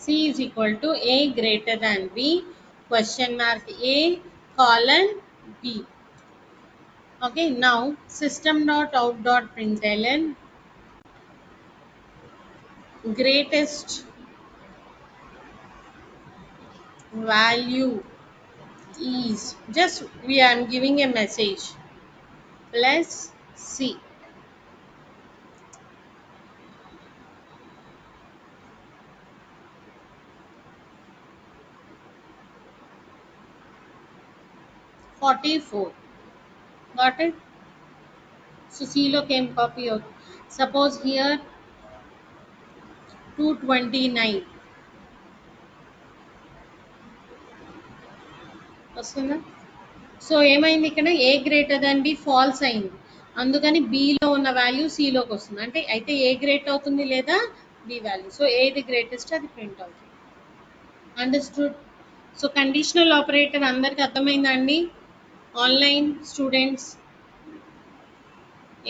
C is equal to A greater than B question mark A colon B. Okay, now system dot out dot println greatest value is, just we are giving a message, plus C. $44. Got it? So C lo came copy out. Suppose here 229 వస్తుందా? So ఏమైంది ఇక్కడ? ఏ greater than B false అయింది, అందుకని below ఉన్న value సిలోకి వస్తుంది. అంటే అయితే a great అవుతుంది లేదా బి వాల్యూ. సో ఏది గ్రేటెస్ట్ అది ప్రింట్ అవుతుంది. అండర్స్టూడ్? సో కండిషనల్ ఆపరేటర్ అందరికి అర్థమైందా అండి? Online students,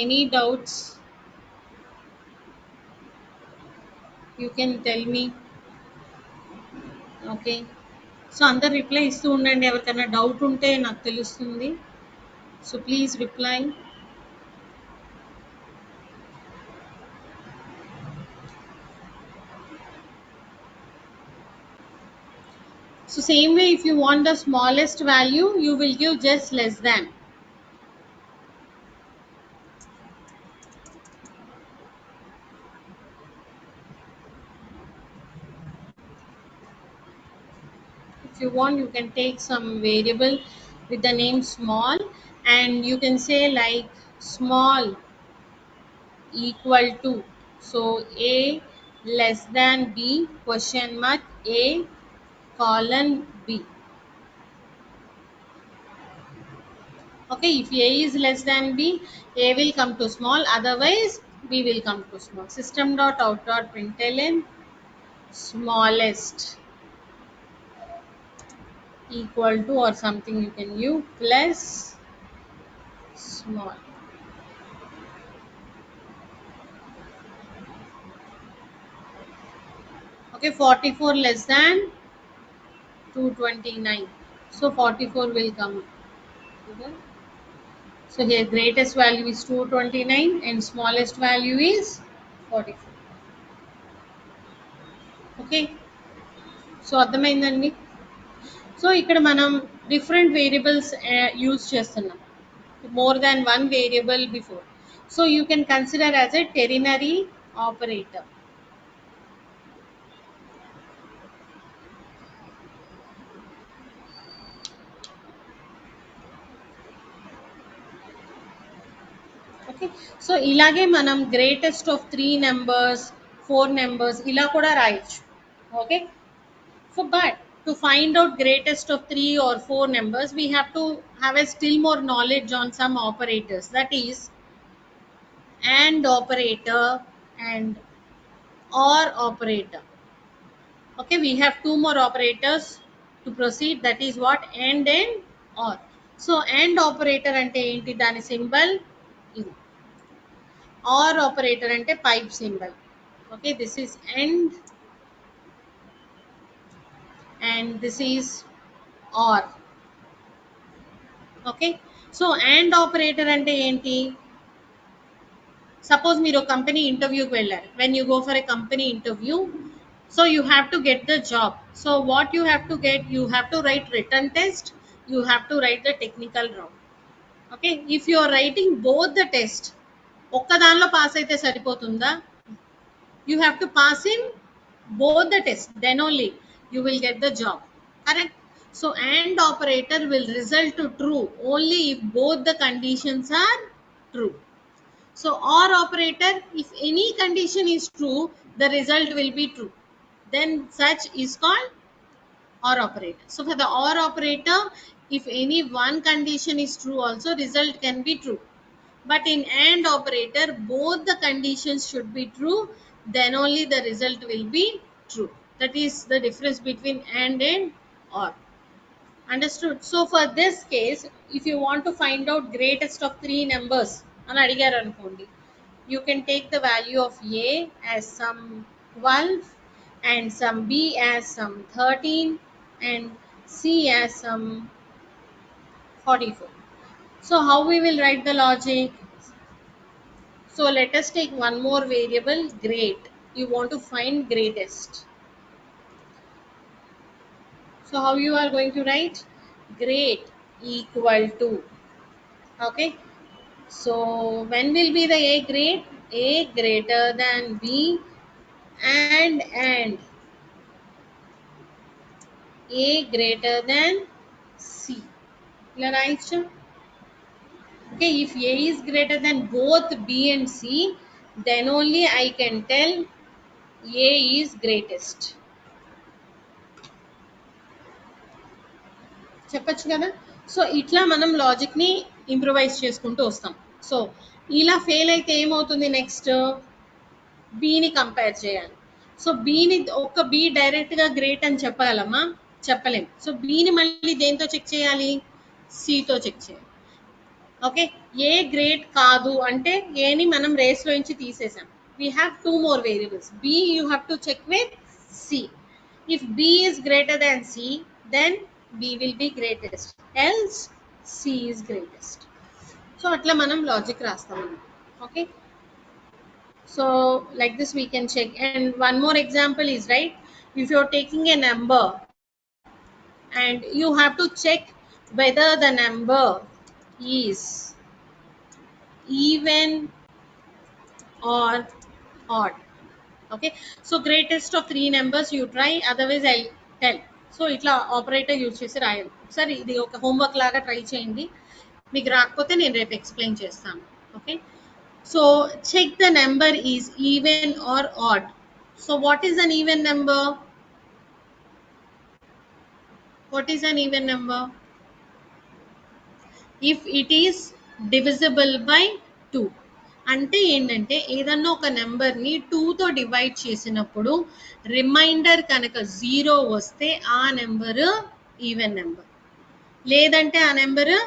any doubts you can tell me. Okay, so అందరు రిప్లై ఇస్తూ ఉండండి, ఎవరికైనా డౌట్ ఉంటే నాకు తెలుస్తుంది. So please reply. So same way, if you want the smallest value, you will give just less than. If you want, you can take some variable with the name small and you can say like small equal to, so A less than B question mark A colon B. Okay, if A is less than B, A will come to small, otherwise B will come to small. System dot out dot println smallest equal to or something you can use plus small. Okay, 44 less than 229. So 44 will come. So here greatest value is 229 and smallest value is 44. Okay. So అర్థమైందండి. So ఇక్కడ మనం different variables use చేస్తున్నాం, more than one variable before. So you can consider as a ternary operator. Okay. So ఇలాగే మనం greatest of 3 numbers, 4 numbers ఇలా కూడా రాయొచ్చు. Okay. So but to find out greatest of 3 or 4 numbers, we have to have a still more knowledge on some operators, that is and operator and or operator. Okay, we have two more operators to proceed, that is what, and or. So and operator ante enti dani symbol ఇది, or operator ante pipe symbol. Okay, this is and this is or. Okay, so and operator ante enti, suppose మీరు company ఇంటర్వ్యూకి వెళ్ళారు, when you go for a company interview, so you have to get the job. So what you have to get, you have to write written test, you have to write the technical round. Okay, if you are writing both the test, ఒక్క దానిలో pass అయితే సరిపోతుందా? You have to pass in both the tests, then only you will get the job. Correct. So and operator will result to true only if both the conditions are true. So or operator, if any condition is true, the result will be true, then such is called or operator. So for the or operator, if any one condition is true also, result can be true. But in and operator, both the conditions should be true, then only the result will be true. That is the difference between and or. Understood? So for this case, if you want to find out greatest of 3 numbers అని అడిగారు అనుకోండి, you can take the value of A as some 12 and some B as some 13 and C as some 44. So how we will write the logic? So let us take one more variable, great. You want to find greatest. So how you are going to write? Great equal to. Okay. So when will be the A great? A greater than B and A greater than C. ఇలా రాయొచ్చు. Okay, if A is greater than both B and C, then only I can tell A is greatest. చెప్పచ్చు కదా. So ఇట్లా మనం లాజిక్ని improvise చేసుకుంటూ వస్తాం. So ఇలా fail అయితే ఏమవుతుంది, నెక్స్ట్ బీని కంపేర్ చేయాలి. సో బీని ఒక్క బీ డైరెక్ట్గా గ్రేట్ అని చెప్పగలమా? చెప్పలేం. సో బీని మళ్ళీ దేంతో చెక్ చేయాలి? సితో చెక్ చేయాలి. ఓకే, ఏ గ్రేట్ కాదు అంటే ఏని మనం రేస్లో నుంచి తీసేసాం. We have two more variables. B you have to check with C. If B is greater than C, then B will be greatest, else C is greatest. So atla manam logic rastam. Okay, so like this we can check. And one more example is, right, if you are taking a number and you have to check whether the number is even or odd. Okay, so greatest of 3 numbers you try, otherwise I'll tell. So ఇట్లా operator use చేసి రాయాలి. ఒకసారి ఇది ఒక homework లాగా try చేయండి, మీకు రాకపోతే నేను రేపు ఎక్స్ప్లెయిన్ చేస్తాను. Okay, so check the number is even or odd. So what is an even number? What is an even number? If it is divisible by 2. అంటే ఏంటంటే ఏదన్నా ఒక నెంబర్ని 2తో డివైడ్ చేసినప్పుడు రిమైండర్ కనుక 0 వస్తే ఆ నెంబరు ఈవెన్ నెంబర్, లేదంటే ఆ నెంబరు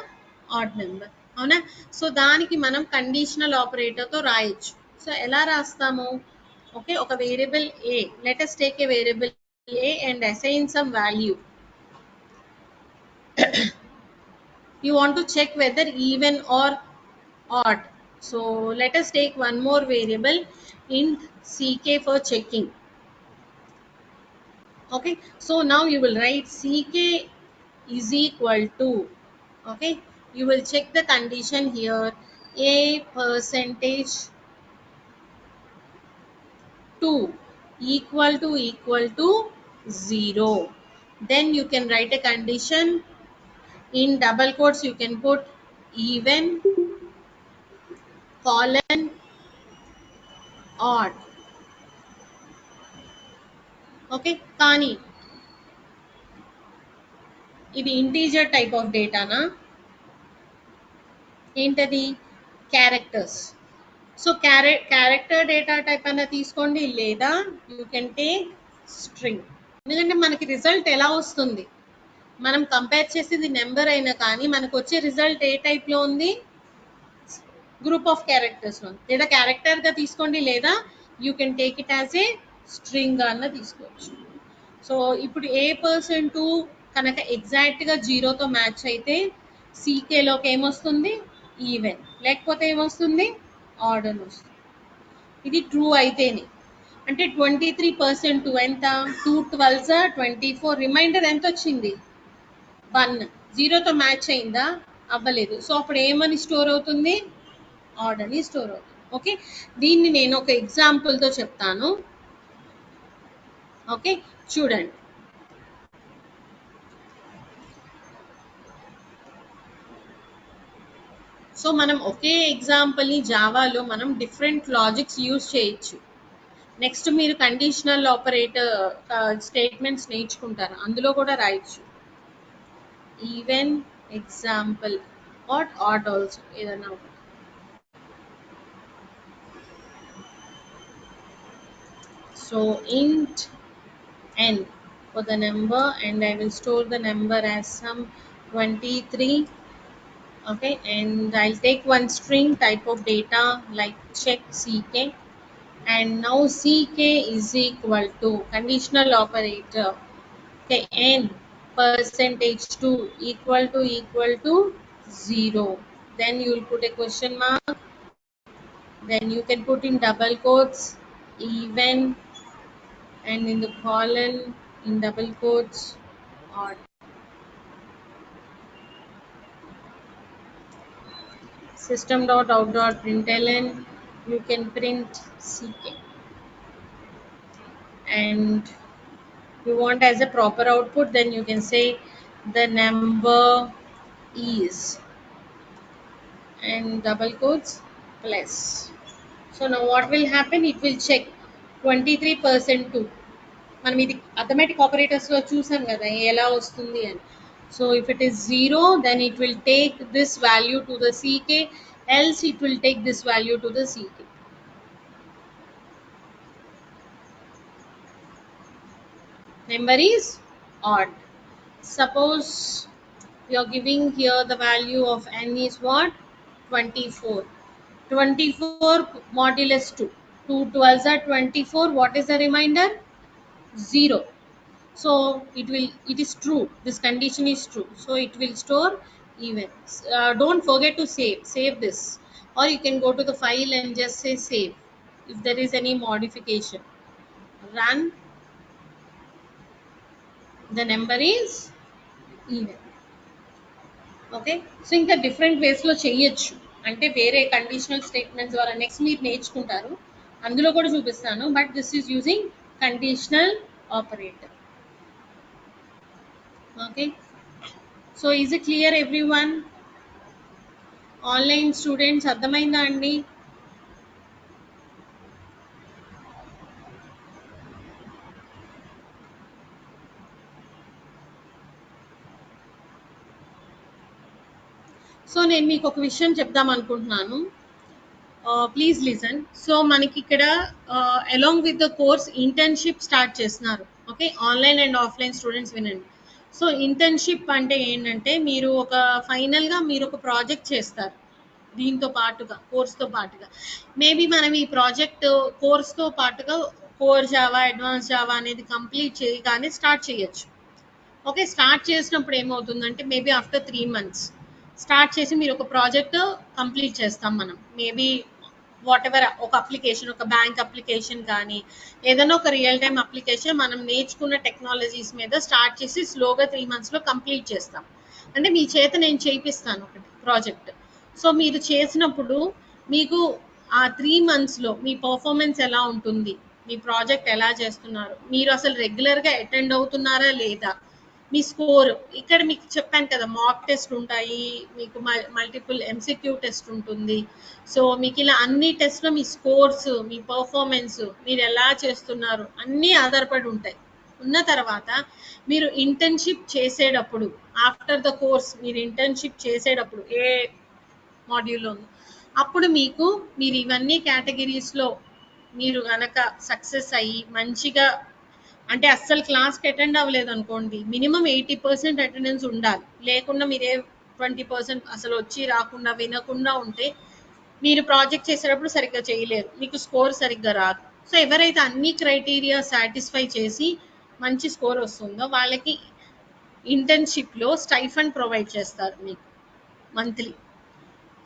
ఆడ్ నెంబర్. అవునా? సో దానికి మనం కండిషనల్ ఆపరేటర్తో రాయొచ్చు. సో ఎలా రాస్తాము? ఓకే, ఒక variable A, let us take a variable A and assign some value. You want to check whether even or odd. So let us take one more variable int ck for checking. Okay, so now you will write ck is equal to, okay, you will check the condition here, a percentage 2 equal to 0. Then you can write a condition in double quotes, you can put even colon odd. Okay, కానీ ఇది integer type of డేటానా, ఏంటది, characters. So character data type అన్న తీసుకోండి, లేదా you can take string. ఎందుకంటే మనకి result ఎలా వస్తుంది, మనం కంపేర్ చేసేది నెంబర్ అయినా కానీ మనకు వచ్చే రిజల్ట్ ఏ టైప్ లో ఉంది, గ్రూప్ ఆఫ్ క్యారెక్టర్స్ లో. లేదా క్యారెక్టర్ గా తీసుకోండి, లేదా you can take it as a string అన్న తీసుకోవచ్చు. సో ఇప్పుడు A% కనుక ఎగ్జాక్ట్ గా 0తో మ్యాచ్ అయితే CKలోకి ఏమొస్తుంది, ఈవెన్. లేకపోతే ఏమొస్తుంది, ఆడ్ అని వస్తుంది. ఇది ట్రూ అయితేనే. అంటే 23% ఎంత, 2 12 24, రిమైండర్ ఎంత వచ్చింది, 1. 0తో మ్యాచ్ అయిందా, అవ్వలేదు. సో అప్పుడు ఏమని స్టోర్ అవుతుంది, ఆడ్ అని స్టోర్ అవుతుంది. ఓకే, దీన్ని నేను ఒక ఎగ్జాంపుల్తో చెప్తాను. ఓకే, చూడండి. సో మనం ఒకే ఎగ్జాంపుల్ని జావాలో మనం డిఫరెంట్ లాజిక్స్ యూజ్ చేయొచ్చు. నెక్స్ట్ మీరు కండిషనల్ ఆపరేటర్ స్టేట్మెంట్స్ నేర్చుకుంటారు, అందులో కూడా రాయొచ్చు. Even example or odd also, ఏదైనా ఒకటి. So int n for the number and I will store the number as some 23. Okay, and I'll take one string type of data like check ck, and now ck is equal to conditional operator, okay, n percentage 2 equal to 0. Then you will put a question mark, then you can put in double quotes even, and in the colon in double quotes odd. System.out.println, you can print ck, and you want as a proper output, then you can say the number is, and double quotes plus. So now what will happen, it will check 23% too. మనం ఇది arithmetic operators లో చూసాం కదా ఎలా వస్తుంది అని. So if it is 0 then it will take this value to the ck, else it will take this value to the ck. Number is odd. Suppose you are giving here the value of n is what, 24. 24 modulus 2. 2 12s are 24. What is the remainder, 0. So it is true, this condition is true, so it will store even. Don't forget to save this, or you can go to the file and just say save. If there is any modification, run, the number is even. Okay, so ఇంకా different వేస్లో చేయొచ్చు, అంటే వేరే conditional statements ద్వారా next మీరు నేర్చుకుంటారు, అందులో కూడా చూపిస్తాను. But this is using conditional operator. Okay, so is it clear everyone? Online students అర్థమైందా అండి? సో నేను మీకు ఒక విషయం చెప్దాం అనుకుంటున్నాను, ప్లీజ్ లిసన్. సో మనకి ఇక్కడ along with the course internship start చేస్తున్నారు. Okay, online and offline students వినండి. సో ఇంటర్న్షిప్ అంటే ఏంటంటే మీరు ఒక ఫైనల్గా మీరు ఒక ప్రాజెక్ట్ చేస్తారు దీంతో పాటుగా, కోర్స్తో పాటుగా. మేబీ మనం ఈ ప్రాజెక్ట్ కోర్స్తో పాటుగా కోర్ జావా, అడ్వాన్స్ జావా అనేది కంప్లీట్ చేయగానే స్టార్ట్ చేయొచ్చు. ఓకే, స్టార్ట్ చేసినప్పుడు ఏమవుతుందంటే మేబీ ఆఫ్టర్ 3 months స్టార్ట్ చేసి మీరు ఒక ప్రాజెక్ట్ కంప్లీట్ చేస్తాం మనం. మేబీ వాట్ ఎవర్ ఒక అప్లికేషన్, ఒక బ్యాంక్ అప్లికేషన్ కానీ ఏదైనా ఒక రియల్ టైమ్ అప్లికేషన్ మనం నేర్చుకున్న టెక్నాలజీస్ మీద స్టార్ట్ చేసి స్లోగా 3 monthsలో కంప్లీట్ చేస్తాం. అంటే మీ చేత నేను చేయిస్తాను ఒకటి ప్రాజెక్ట్. సో మీరు చేసినప్పుడు మీకు ఆ 3 monthsలో మీ పర్ఫార్మెన్స్ ఎలా ఉంటుంది, మీ ప్రాజెక్ట్ ఎలా చేస్తున్నారు, మీరు అసలు రెగ్యులర్గా అటెండ్ అవుతున్నారా లేదా, మీ స్కోర్. ఇక్కడ మీకు చెప్పాను కదా మాక్ టెస్ట్ ఉంటాయి, మీకు మల్టిపుల్ ఎంసీక్యూ టెస్ట్ ఉంటుంది. సో మీకు ఇలా అన్ని టెస్ట్లో మీ స్కోర్స్, మీ పర్ఫార్మెన్స్, మీరు ఎలా చేస్తున్నారు అన్నీ ఆధారపడి ఉంటాయి. ఉన్న తర్వాత మీరు ఇంటర్న్షిప్ చేసేటప్పుడు, ఆఫ్టర్ ద కోర్స్ మీరు ఇంటర్న్షిప్ చేసేటప్పుడు ఏ మాడ్యూల్లో అప్పుడు మీరు ఇవన్నీ కేటగిరీస్లో మీరు కనుక సక్సెస్ అయ్యి మంచిగా, అంటే అస్సలు క్లాస్కి అటెండ్ అవ్వలేదు అనుకోండి, మినిమం 80% అటెండెన్స్ ఉండాలి. లేకుండా మీరే 20% అసలు వచ్చి రాకుండా వినకుండా ఉంటే మీరు ప్రాజెక్ట్ చేసేటప్పుడు సరిగ్గా చేయలేరు, మీకు స్కోర్ సరిగ్గా రాదు. సో ఎవరైతే అన్ని క్రైటీరియా సాటిస్ఫై చేసి మంచి స్కోర్ వస్తుందో వాళ్ళకి ఇంటర్న్షిప్లో స్టైఫండ్ ప్రొవైడ్ చేస్తారు మీకు మంత్లీ.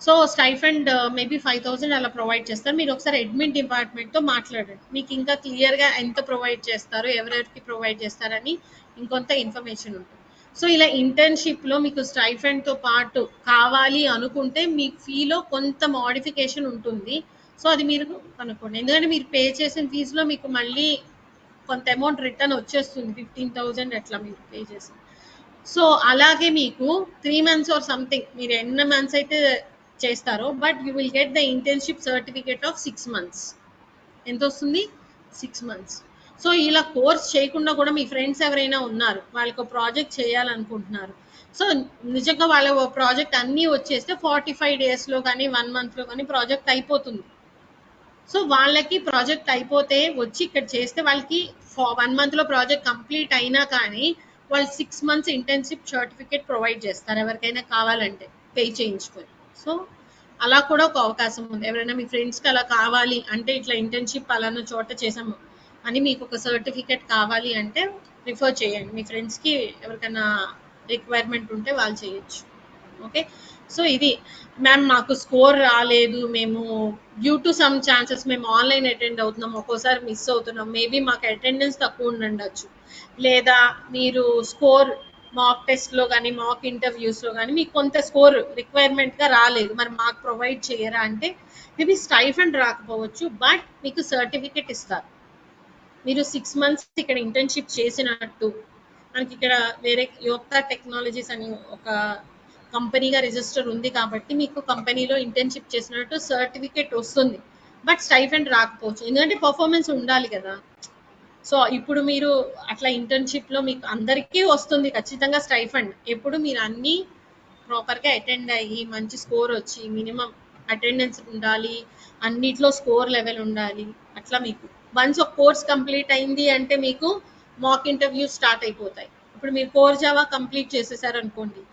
సో స్టైఫండ్ మేబీ 5,000 అలా ప్రొవైడ్ చేస్తారు. మీరు ఒకసారి అడ్మిన్ డిపార్ట్మెంట్తో మాట్లాడండి, మీకు ఇంకా క్లియర్గా ఎంత ప్రొవైడ్ చేస్తారు, ఎవరెవరికి ప్రొవైడ్ చేస్తారని ఇంకొంత ఇన్ఫర్మేషన్ ఉంటుంది. సో ఇలా ఇంటర్న్షిప్లో మీకు స్టైఫండ్తో పాటు కావాలి అనుకుంటే మీ ఫీలో కొంత మోడిఫికేషన్ ఉంటుంది. సో అది మీరు కనుక్కోండి, ఎందుకంటే మీరు పే చేసిన ఫీజులో మీకు మళ్ళీ కొంత అమౌంట్ రిటర్న్ వచ్చేస్తుంది, 15,000 అట్లా మీరు పే చేసి. సో అలాగే మీకు 3 months ఆర్ సంథింగ్ మీరు ఎన్ని మంత్స్ అయితే చేస్తారో, but you will get the internship certificate of 6 months. ఎంత వస్తుంది? 6 months. సో ఇలా కోర్స్ చేయకుండా కూడా మీ ఫ్రెండ్స్ ఎవరైనా ఉన్నారు, వాళ్ళకి ప్రాజెక్ట్ చేయాలనుకుంటున్నారు, సో నిజంగా వాళ్ళ ప్రాజెక్ట్ అన్నీ వచ్చేస్తే 45 daysలో కానీ 1 monthలో కానీ ప్రాజెక్ట్ అయిపోతుంది. సో వాళ్ళకి ప్రాజెక్ట్ అయిపోతే వచ్చి ఇక్కడ చేస్తే వాళ్ళకి 1 monthలో ప్రాజెక్ట్ కంప్లీట్ అయినా కానీ వాళ్ళు 6 months ఇంటర్న్షిప్ సర్టిఫికేట్ ప్రొవైడ్ చేస్తారు ఎవరికైనా కావాలంటే పే చేయించుకొని. సో అలా కూడా ఒక అవకాశం ఉంది. ఎవరైనా మీ ఫ్రెండ్స్కి అలా కావాలి అంటే, ఇట్లా ఇంటర్న్షిప్ అలానే చోట చేసాము అని మీకు ఒక సర్టిఫికేట్ కావాలి అంటే రిఫర్ చేయండి, మీ ఫ్రెండ్స్కి ఎవరికైనా రిక్వైర్మెంట్ ఉంటే వాళ్ళు చేయొచ్చు. ఓకే, సో ఇది మ్యామ్ మాకు స్కోర్ రాలేదు, మేము డ్యూ టు సమ్ ఛాన్సెస్ మేము ఆన్లైన్ అటెండ్ అవుతున్నాం, ఒక్కోసారి మిస్ అవుతున్నాం, మేబీ మాకు అటెండెన్స్ తక్కువ ఉండొచ్చు, లేదా మీరు స్కోర్ మాక్ టెస్ట్లో కానీ మాక్ ఇంటర్వ్యూస్లో కానీ మీకు కొంత స్కోర్ రిక్వైర్మెంట్గా రాలేదు, మరి మాకు ప్రొవైడ్ చేయరా అంటే మేబీ స్టైఫండ్ రాకపోవచ్చు, బట్ మీకు సర్టిఫికేట్ ఇస్తారు. మీరు 6 months ఇక్కడ ఇంటర్న్షిప్ చేసినట్టు, మనకి ఇక్కడ వేరే యోక్తా టెక్నాలజీస్ అని ఒక కంపెనీగా రిజిస్టర్ ఉంది కాబట్టి మీకు కంపెనీలో ఇంటర్న్షిప్ చేసినట్టు సర్టిఫికేట్ వస్తుంది, బట్ స్టైఫండ్ రాకపోవచ్చు, ఎందుకంటే పర్ఫార్మెన్స్ ఉండాలి కదా. సో ఇప్పుడు మీరు అట్లా ఇంటర్న్షిప్లో మీకు అందరికీ వస్తుంది ఖచ్చితంగా స్టైఫండ్, ఎప్పుడు మీరు అన్నీ ప్రాపర్గా అటెండ్ అయ్యి మంచి స్కోర్ వచ్చి మినిమం అటెండెన్స్ ఉండాలి, అన్నిట్లో స్కోర్ లెవెల్ ఉండాలి. అట్లా మీకు వన్స్ ఒక కోర్స్ కంప్లీట్ అయింది అంటే మీకు మాక్ ఇంటర్వ్యూస్ స్టార్ట్ అయిపోతాయి. ఇప్పుడు మీరు కోర్ జావా కంప్లీట్ చేసేసారు అనుకోండి,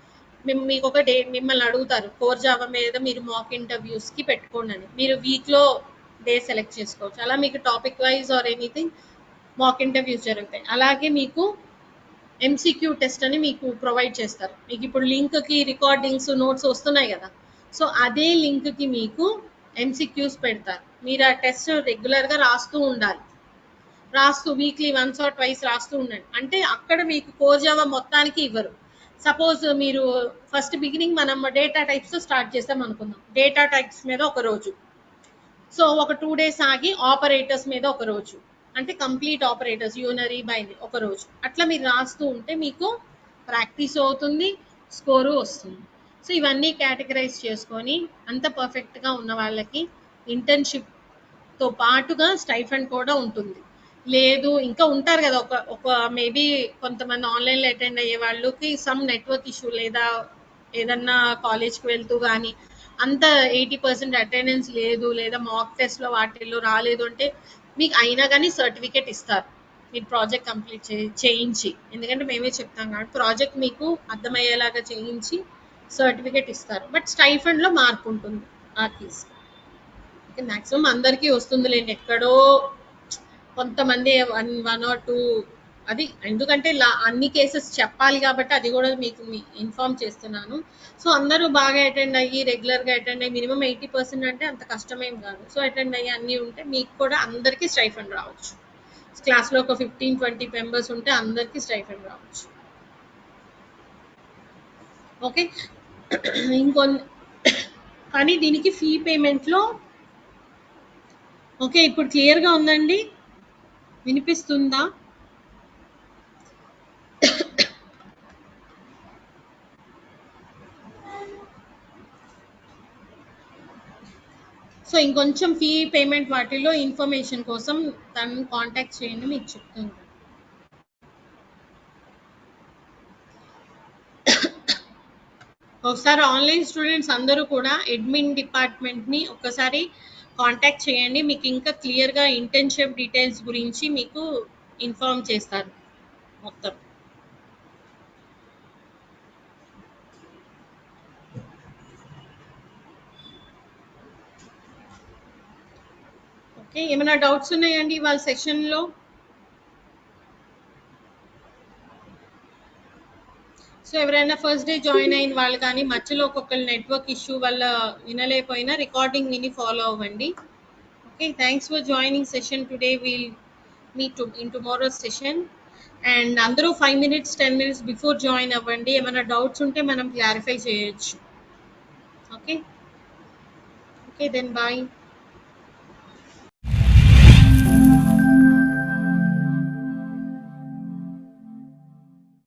మీకు ఒక డే మిమ్మల్ని అడుగుతారు కోర్ జావా మీద మీరు మాక్ ఇంటర్వ్యూస్కి పెట్టుకోండి అని, మీరు వీక్లో డే సెలెక్ట్ చేసుకోవచ్చు. అలా మీకు topic wise or anything mock interviews జరుగుతాయి. అలాగే మీకు ఎంసీక్యూ టెస్ట్ అని మీకు ప్రొవైడ్ చేస్తారు. మీకు ఇప్పుడు లింక్కి రికార్డింగ్స్ నోట్స్ వస్తున్నాయి కదా, సో అదే లింక్కి మీకు ఎంసీక్యూస్ పెడతారు. మీరు ఆ టెస్ట్ రెగ్యులర్గా రాస్తూ ఉండాలి, రాస్తూ వీక్లీ వన్స్ ఆర్ ట్వైస్ రాస్తూ ఉండండి. అంటే అక్కడ మీకు కోర్ జావా మొత్తానికి ఇవ్వరు. సపోజ్ మీరు ఫస్ట్ బిగినింగ్ మనం డేటా టైప్స్తో స్టార్ట్ చేస్తాం అనుకుందాం, డేటా టైప్స్ మీద ఒక రోజు, సో ఒక 2 days ఆగి ఆపరేటర్స్ మీద ఒక రోజు, అంటే కంప్లీట్ ఆపరేటర్స్ యూనరీ బైనరీ ఒక రోజు, అట్లా మీరు రాస్తూ ఉంటే మీకు ప్రాక్టీస్ అవుతుంది, స్కోరు వస్తుంది. సో ఇవన్నీ కేటగరైజ్ చేసుకొని అంత పర్ఫెక్ట్గా ఉన్న వాళ్ళకి ఇంటర్న్షిప్తో పాటుగా స్టైఫండ్ కూడా ఉంటుంది. లేదు ఇంకా ఉంటారు కదా ఒక మేబీ కొంతమంది ఆన్లైన్లో అటెండ్ అయ్యే వాళ్ళకి సమ్ నెట్వర్క్ ఇష్యూ, లేదా ఏదన్నా కాలేజ్కి వెళ్తూ కానీ అంత 80% అటెండెన్స్ లేదు, లేదా మాక్ టెస్ట్లో వాటిల్లో రాలేదు అంటే మీకు అయినా కానీ సర్టిఫికేట్ ఇస్తారు, మీరు ప్రాజెక్ట్ కంప్లీట్ చేయించి. ఎందుకంటే మేమే చెప్తాం కాబట్టి ప్రాజెక్ట్ మీకు అర్థమయ్యేలాగా చేయించి సర్టిఫికేట్ ఇస్తారు, బట్ స్టైఫండ్లో మార్పు ఉంటుంది ఆ ఫీజ్. ఓకే, మ్యాక్సిమం అందరికీ వస్తుందిలేండి, ఎక్కడో కొంతమంది 1 or 2 అది ఎందుకంటే అన్ని కేసెస్ చెప్పాలి కాబట్టి అది కూడా మీకు ఇన్ఫార్మ్ చేస్తున్నాను. సో అందరూ బాగా అటెండ్ అయ్యి రెగ్యులర్గా అటెండ్ అయ్యి మినిమం 80% అంటే అంత కష్టమేం కాదు. సో అటెండ్ అయ్యి అన్నీ ఉంటే మీకు కూడా అందరికీ స్టైఫండ్ రావచ్చు. క్లాస్లో ఒక 15-20 మెంబర్స్ ఉంటే అందరికీ స్టైఫండ్ రావచ్చు. ఓకే. ఇంకొన్ని కానీ దీనికి ఫీ పేమెంట్లో ఓకే ఇప్పుడు క్లియర్గా ఉందండి, వినిపిస్తుందా? సో ఇంకొంచెం ఫీ పేమెంట్ వాటిలో ఇన్ఫర్మేషన్ కోసం తనని కాంటాక్ట్ చేయండి, మీకు చెప్తుంది. ఒకసారి ఆన్లైన్ స్టూడెంట్స్ అందరూ కూడా అడ్మిన్ డిపార్ట్మెంట్ని ఒకసారి కాంటాక్ట్ చేయండి, మీకు ఇంకా క్లియర్గా ఇంటర్న్షిప్ డీటెయిల్స్ గురించి మీకు ఇన్ఫార్మ్ చేస్తారు మొత్తం. ఓకే, ఏమైనా డౌట్స్ ఉన్నాయండి వాళ్ళ సెషన్లో? సో ఎవరైనా ఫస్ట్ డే జాయిన్ అయిన వాళ్ళు కానీ మధ్యలో ఒక్కొక్కరు నెట్వర్క్ ఇష్యూ వల్ల వినలేకపోయినా రికార్డింగ్ విని ఫాలో అవ్వండి. Okay, thanks for joining session today. Will meet in tomorrow's session. And అందరూ 5 minutes 10 minutes బిఫోర్ జాయిన్ అవ్వండి, ఏమైనా డౌట్స్ ఉంటే మనం క్లారిఫై చేయొచ్చు. Okay okay then bye.